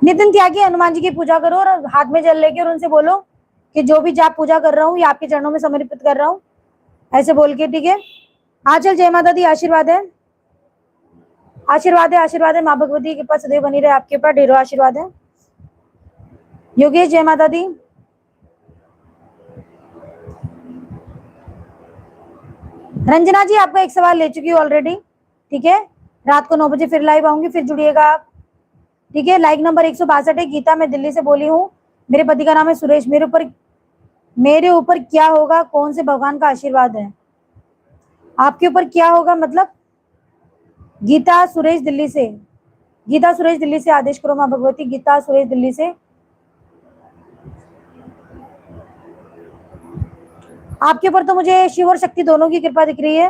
नितिन त्यागी, हनुमान जी की पूजा करो और हाथ में जल लेके और उनसे बोलो कि जो भी जाप पूजा कर रहा हूँ ये आपके चरणों में समर्पित कर रहा हूँ, ऐसे बोल के, ठीक है। हाँ चल, जय माता दी, आशीर्वाद है, आशीर्वाद है, आशीर्वाद है, माँ भगवती के पास सदैव बनी रहे आपके पास, ढेरों आशीर्वाद है। योगेश, जय माता दी। रंजना जी, आपका एक सवाल ले चुकी हूँ ऑलरेडी, ठीक है। रात को 9 बजे फिर लाइव आऊंगी, फिर जुड़िएगा आप, ठीक है। लाइक नंबर 162 है। गीता, मैं दिल्ली से बोली हूँ, मेरे पति का नाम है सुरेश, मेरे ऊपर क्या होगा, कौन से भगवान का आशीर्वाद है आपके ऊपर, क्या होगा मतलब। गीता सुरेश दिल्ली से, गीता सुरेश दिल्ली से, आदेश करो माँ भगवती। गीता सुरेश दिल्ली से, आपके ऊपर तो मुझे शिव और शक्ति दोनों की कृपा दिख रही है,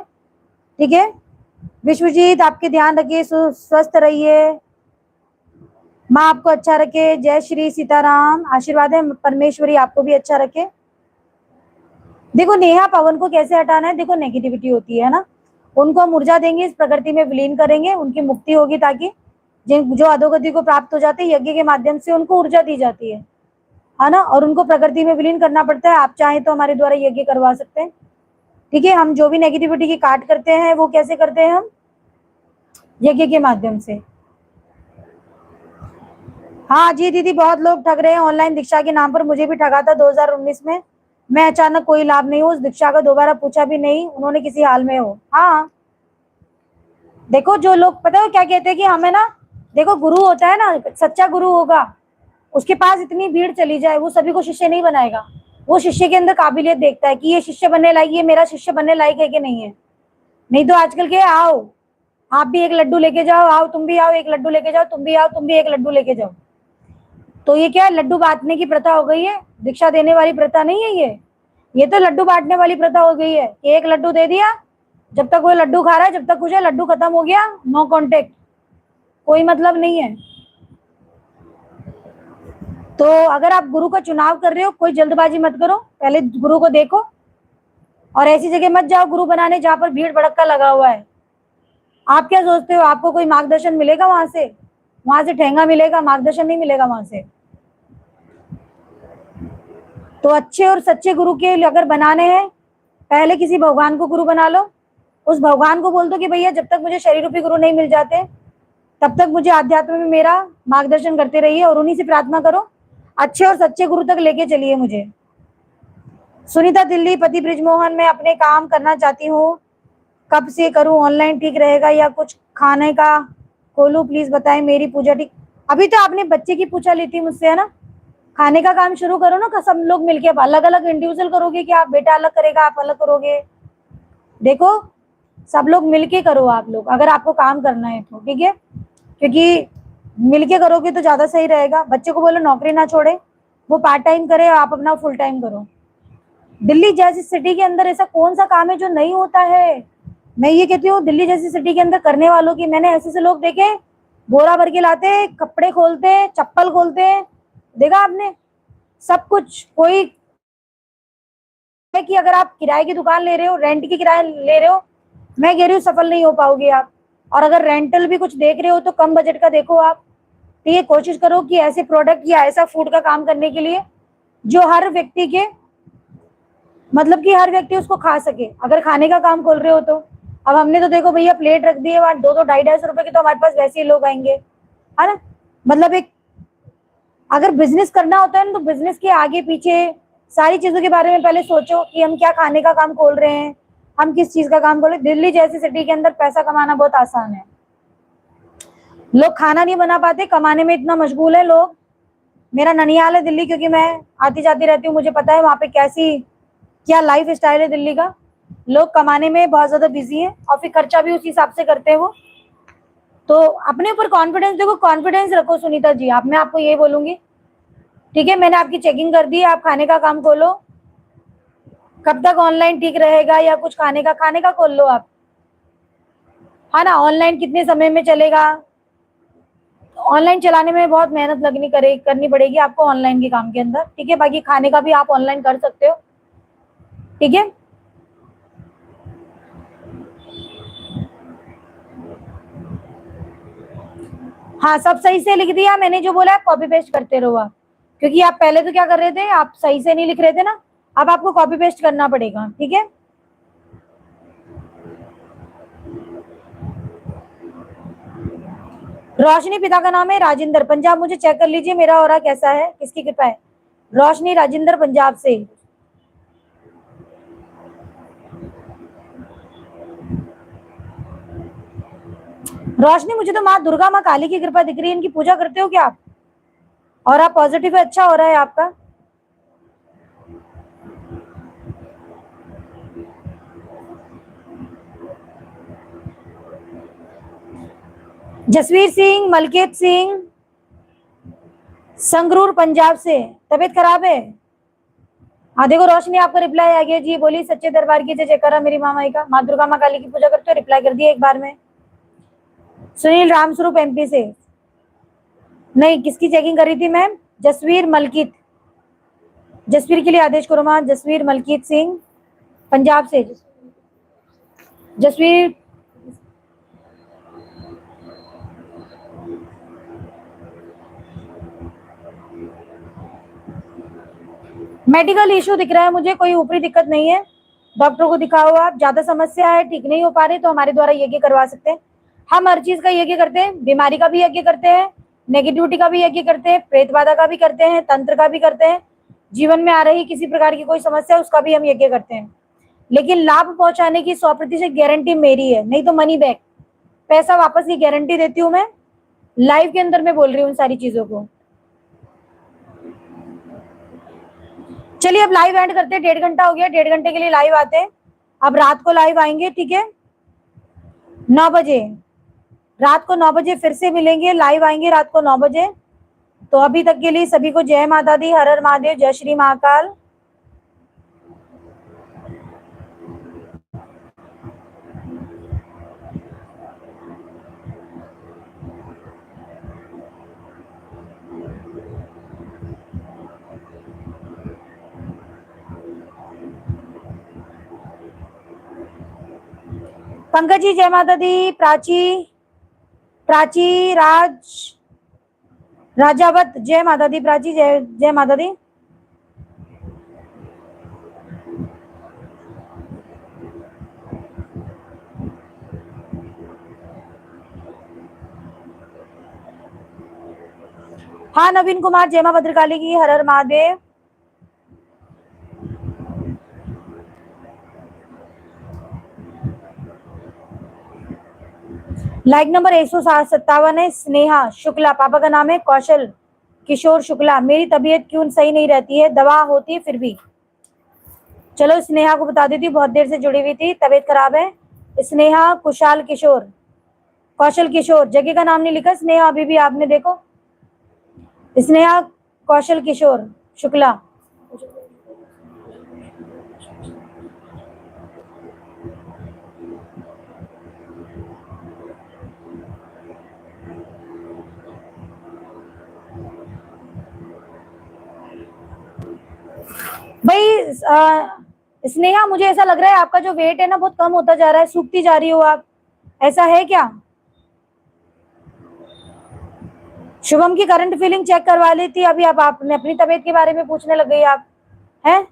ठीक है। विश्वजीत, आपके ध्यान रखिए, स्वस्थ रहिए, माँ आपको अच्छा रखे। जय श्री सीताराम, आशीर्वाद है, परमेश्वरी आपको भी अच्छा रखे। देखो नेहा, पवन को कैसे हटाना है, देखो नेगेटिविटी होती है ना, उनको हम ऊर्जा देंगे, इस प्रकृति में विलीन करेंगे, उनकी मुक्ति होगी, ताकि जिन जो अधोगति को प्राप्त हो जाते हैं यज्ञ के माध्यम से उनको ऊर्जा दी जाती है ना, और उनको प्रकृति में विलीन करना पड़ता है। आप चाहें तो हमारे द्वारा यज्ञ करवा सकते हैं, ठीक है। हम जो भी नेगेटिविटी की काट करते हैं वो कैसे करते हैं, हम यज्ञ के माध्यम से। हाँ जी दीदी, बहुत लोग ठग रहे हैं ऑनलाइन दीक्षा के नाम पर, मुझे भी ठगा था 2019 में। मैं अचानक कोई लाभ नहीं हूँ, उस दीक्षा का दोबारा पूछा भी नहीं, उन्होंने किसी हाल में हो। हाँ देखो, जो लोग पता है क्या कहते हैं कि हमें ना, देखो गुरु होता है ना, सच्चा गुरु होगा, उसके पास इतनी भीड़ चली जाए वो सभी को शिष्य नहीं बनाएगा, वो शिष्य के अंदर काबिलियत देखता है कि ये शिष्य बनने लायक, ये मेरा शिष्य बनने लायक है कि नहीं है। नहीं तो आजकल के आओ, आप भी एक लड्डू लेके जाओ, आओ तुम भी आओ एक लड्डू लेके जाओ, तुम भी आओ तुम भी एक लड्डू लेके जाओ। तो ये क्या है, लड्डू बांटने की प्रथा हो गई है, दीक्षा देने वाली प्रथा नहीं है ये तो लड्डू बांटने वाली प्रथा हो गई है कि एक लड्डू दे दिया, जब तक वो लड्डू खा रहा है, जब तक मुझे लड्डू खत्म हो गया, नो कांटेक्ट, कोई मतलब नहीं है। तो अगर आप गुरु का चुनाव कर रहे हो, कोई जल्दबाजी मत करो, पहले गुरु को देखो, और ऐसी जगह मत जाओ गुरु बनाने जहां पर भीड़ भड़क्का लगा हुआ है। आप क्या सोचते हो आपको कोई मार्गदर्शन मिलेगा वहां से ठेंगा मिलेगा, मार्गदर्शन नहीं मिलेगा वहां से। तो अच्छे और सच्चे गुरु के अगर बनाने हैं, पहले किसी भगवान को गुरु बना लो, उस भगवान को बोल दो कि भैया जब तक मुझे शरीर रूपी गुरु नहीं मिल जाते तब तक मुझे आध्यात्म में मेरा मार्गदर्शन करते रहिए, और उन्हीं से प्रार्थना करो, अच्छे और सच्चे गुरु तक लेके चलिए मुझे। सुनीता दिल्ली, पति ब्रिजमोहन, मैं अपने काम करना चाहती हूँ, कब से करूँ, ऑनलाइन ठीक रहेगा या कुछ खाने का खोलूं, प्लीज बताएं, मेरी पूजा ठीक। अभी तो आपने बच्चे की पूछा ली थी मुझसे, है ना, खाने का काम शुरू करो ना, सब लोग मिलके। अब अलग अलग इंडिविजुअल करोगे कि आप बेटा अलग करेगा आप अलग करोगे, देखो सब लोग मिलके करो आप लोग, अगर आपको काम करना है तो, ठीक है, क्योंकि मिलके करोगे तो ज्यादा सही रहेगा। बच्चे को बोलो नौकरी ना छोड़े, वो पार्ट टाइम करे, आप अपना फुल टाइम करो। दिल्ली जैसी सिटी के अंदर ऐसा कौन सा काम है जो नहीं होता है, मैं ये कहती हूँ दिल्ली जैसी सिटी के अंदर करने वालों की, मैंने ऐसे से लोग देखे, बोरा भर के लाते, कपड़े खोलते, चप्पल खोलते, देखा आपने, सब कुछ। कोई है कि अगर आप किराए की दुकान ले रहे हो, रेंट की किराया ले रहे हो, मैं कह रही हूँ सफल नहीं हो पाओगे आप। और अगर रेंटल भी कुछ देख रहे हो तो कम बजट का देखो आप, तो ये कोशिश करो कि ऐसे प्रोडक्ट या ऐसा फूड का काम करने के लिए जो हर व्यक्ति के, मतलब कि हर व्यक्ति उसको खा सके, अगर खाने का काम खोल रहे हो तो। अब हमने तो देखो भैया प्लेट रख दी है वहां, 2-2 250 रुपए की, तो हमारे पास वैसे ही लोग आएंगे, है ना। मतलब एक, अगर बिजनेस करना होता है ना, तो बिजनेस के आगे पीछे सारी चीजों के बारे में पहले सोचो कि हम क्या खाने का काम खोल रहे हैं, हम किस चीज का काम खोल रहे हैं। दिल्ली जैसी सिटी के अंदर पैसा कमाना बहुत आसान है, लोग खाना नहीं बना पाते, कमाने में इतना मशगूल है लोग। मेरा ननियाल है दिल्ली, क्योंकि मैं आती जाती रहती हूँ, मुझे पता है वहाँ पे कैसी क्या लाइफ स्टाइल है दिल्ली का। लोग कमाने में बहुत ज्यादा बिजी है और फिर खर्चा भी उसी हिसाब से करते हैं वो। तो अपने ऊपर कॉन्फिडेंस, देखो कॉन्फिडेंस रखो सुनीता जी, मैं आपको ये बोलूंगी, ठीक है। मैंने आपकी चेकिंग कर दी, आप खाने का काम खोलो, कब तक ऑनलाइन ठीक रहेगा या कुछ खाने का खोल लो आप, है ना। ऑनलाइन कितने समय में चलेगा, ऑनलाइन चलाने में बहुत मेहनत करनी पड़ेगी आपको ऑनलाइन के काम के अंदर, ठीक है। बाकी खाने का भी आप ऑनलाइन कर सकते हो, ठीक है। हाँ, सब सही से लिख दिया मैंने, जो बोला है कॉपी पेस्ट करते रहो आप, क्योंकि आप पहले तो क्या कर रहे थे, आप सही से नहीं लिख रहे थे ना, अब आपको कॉपी पेस्ट करना पड़ेगा, ठीक है। रोशनी पिता का नाम है राजेंद्र, पंजाब। मुझे चेक कर लीजिए मेरा हो रहा कैसा है, किसकी कृपा है। रोशनी राजेंद्र पंजाब से। रोशनी, मुझे तो माँ दुर्गा माँ काली की कृपा दिख रही है, इनकी पूजा करते हो क्या आप? और आप पॉजिटिव है, अच्छा हो रहा है आपका। जसवीर सिंह, मलकीत सिंह, संगरूर पंजाब से। तबीयत खराब है? हाँ देखो रोशनी, आपका रिप्लाई आ गया जी। बोली सच्चे दरबार की जय करा मेरी माँ माई का। माँ दुर्गा माँ काली की पूजा करते हो, रिप्लाई कर दिया एक बार में। सुनील रामस्वरूप एमपी से। नहीं, किसकी चेकिंग करी थी मैम? जसवीर मलकीत। जसवीर के लिए आदेश करो माँ। जसवीर मलकीत सिंह पंजाब से। जसवीर, मेडिकल इशू दिख रहा है मुझे, कोई ऊपरी दिक्कत नहीं है। डॉक्टर को दिखाओ आप। ज्यादा समस्या है, ठीक नहीं हो पा रहे, तो हमारे द्वारा यज्ञ करवा सकते हैं। हम हर चीज का यज्ञ करते हैं, बीमारी का भी यज्ञ करते हैं, नेगेटिविटी का भी यज्ञ करते हैं, प्रेत बाधा का भी करते हैं, तंत्र का भी करते हैं, जीवन में आ रही किसी प्रकार की कोई समस्या उसका भी हम यज्ञ करते हैं। लेकिन लाभ पहुंचाने की 100% गारंटी मेरी है, नहीं तो मनी बैक, पैसा वापस की गारंटी देती हूँ मैं। लाइव के अंदर मैं बोल रही हूँ सारी चीजों को। चलिए अब लाइव एंड करते हैं, 1.5 घंटा हो गया, 1.5 घंटे के लिए लाइव आते हैं। अब रात को लाइव आएंगे, ठीक है, 9 बजे। रात को 9 बजे फिर से मिलेंगे, लाइव आएंगे रात को 9 बजे। तो अभी तक के लिए सभी को जय माता दी, हर हर महादेव, जय श्री महाकाल। पंकज जी जय माता दी। प्राची, प्राची राजावत जय माता दी। प्राची जय जय माता दी। हाँ नवीन कुमार, जय मां भद्रकाली की, हर हर महादेव। लाइक नंबर 157 है स्नेहा शुक्ला, पापा का नाम है कौशल किशोर शुक्ला। मेरी तबीयत क्यों सही नहीं रहती है, दवा होती है फिर भी। चलो स्नेहा को बता देती हूँ, बहुत देर से जुड़ी हुई थी, तबीयत खराब है। स्नेहा कुशाल किशोर, कौशल किशोर, जगह का नाम नहीं लिखा स्नेहा अभी भी, आपने देखो। स्नेहा कौशल किशोर शुक्ला। भाई स्नेहा, मुझे ऐसा लग रहा है आपका जो वेट है ना बहुत कम होता जा रहा है, सूखती जा रही हो आप, ऐसा है क्या? शुभम की करंट फीलिंग चेक करवा ली थी अभी, अब आपने अपनी तबीयत के बारे में पूछने लग गई आप, हैं?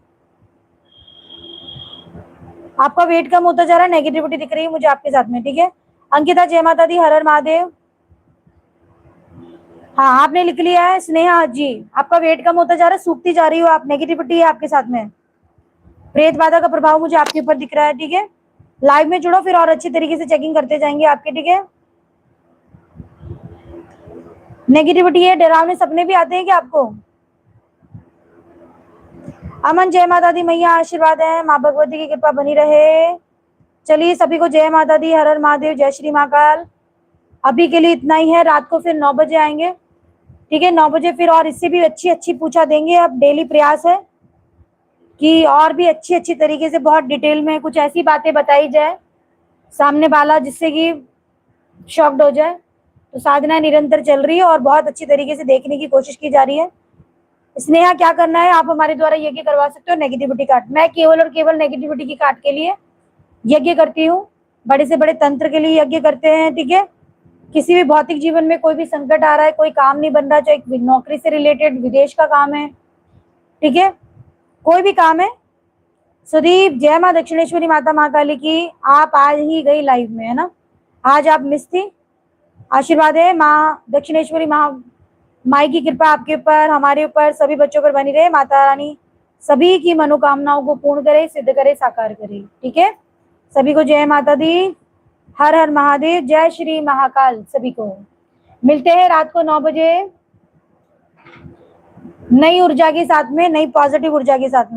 आपका वेट कम होता जा रहा है, नेगेटिविटी दिख रही है मुझे आपके साथ में, ठीक है। अंकिता जय माता दी, हर हर महादेव। हाँ आपने लिख लिया है। स्नेहा जी, आपका वेट कम होता जा रहा है, सूखती जा रही हो आप, नेगेटिविटी है आपके साथ में, प्रेत बाधा का प्रभाव मुझे आपके ऊपर दिख रहा है, ठीक है। लाइव में जुड़ो फिर और अच्छी तरीके से चेकिंग करते जाएंगे आपके, ठीक है। नेगेटिविटी है, डरावने सपने भी आते हैं क्या आपको? अमन जय माता दी, मैया आशीर्वाद है, माँ भगवती की कृपा बनी रहे। चलिए सभी को जय माता दी, हर हर महादेव, जय श्री महाकाल। अभी के लिए इतना ही है, रात को फिर 9 बजे आएंगे, ठीक है। 9 बजे फिर और इससे भी अच्छी अच्छी पूछा देंगे। अब डेली प्रयास है कि और भी अच्छी अच्छी तरीके से बहुत डिटेल में कुछ ऐसी बातें बताई जाए सामने वाला जिससे कि शॉक्ड हो जाए। तो साधना निरंतर चल रही है और बहुत अच्छी तरीके से देखने की कोशिश की जा रही है। स्नेहा, क्या करना है, आप हमारे द्वारा यज्ञ करवा सकते हो नेगेटिविटी काट। मैं केवल और केवल नेगेटिविटी की काट के लिए यज्ञ करती हूँ, बड़े से बड़े तंत्र के लिए यज्ञ करते हैं, ठीक है। किसी भी भौतिक जीवन में कोई भी संकट आ रहा है, कोई काम नहीं बन रहा, चाहे नौकरी से रिलेटेड, विदेश का काम है, ठीक है, कोई भी काम है। सुदीप, जय माँ दक्षिणेश्वरी माता महाकाली की। आप आज ही गई लाइव में, है ना, आज आप मिस थी। आशीर्वाद है माँ दक्षिणेश्वरी माई की कृपा आपके ऊपर, हमारे ऊपर, सभी बच्चों पर बनी रहे। माता रानी सभी की मनोकामनाओं को पूर्ण करे, सिद्ध करे, साकार करे, ठीक है। सभी को जय माता दी, हर हर महादेव, जय श्री महाकाल। सभी को मिलते हैं रात को 9 बजे नई ऊर्जा के साथ में, नई पॉजिटिव ऊर्जा के साथ में।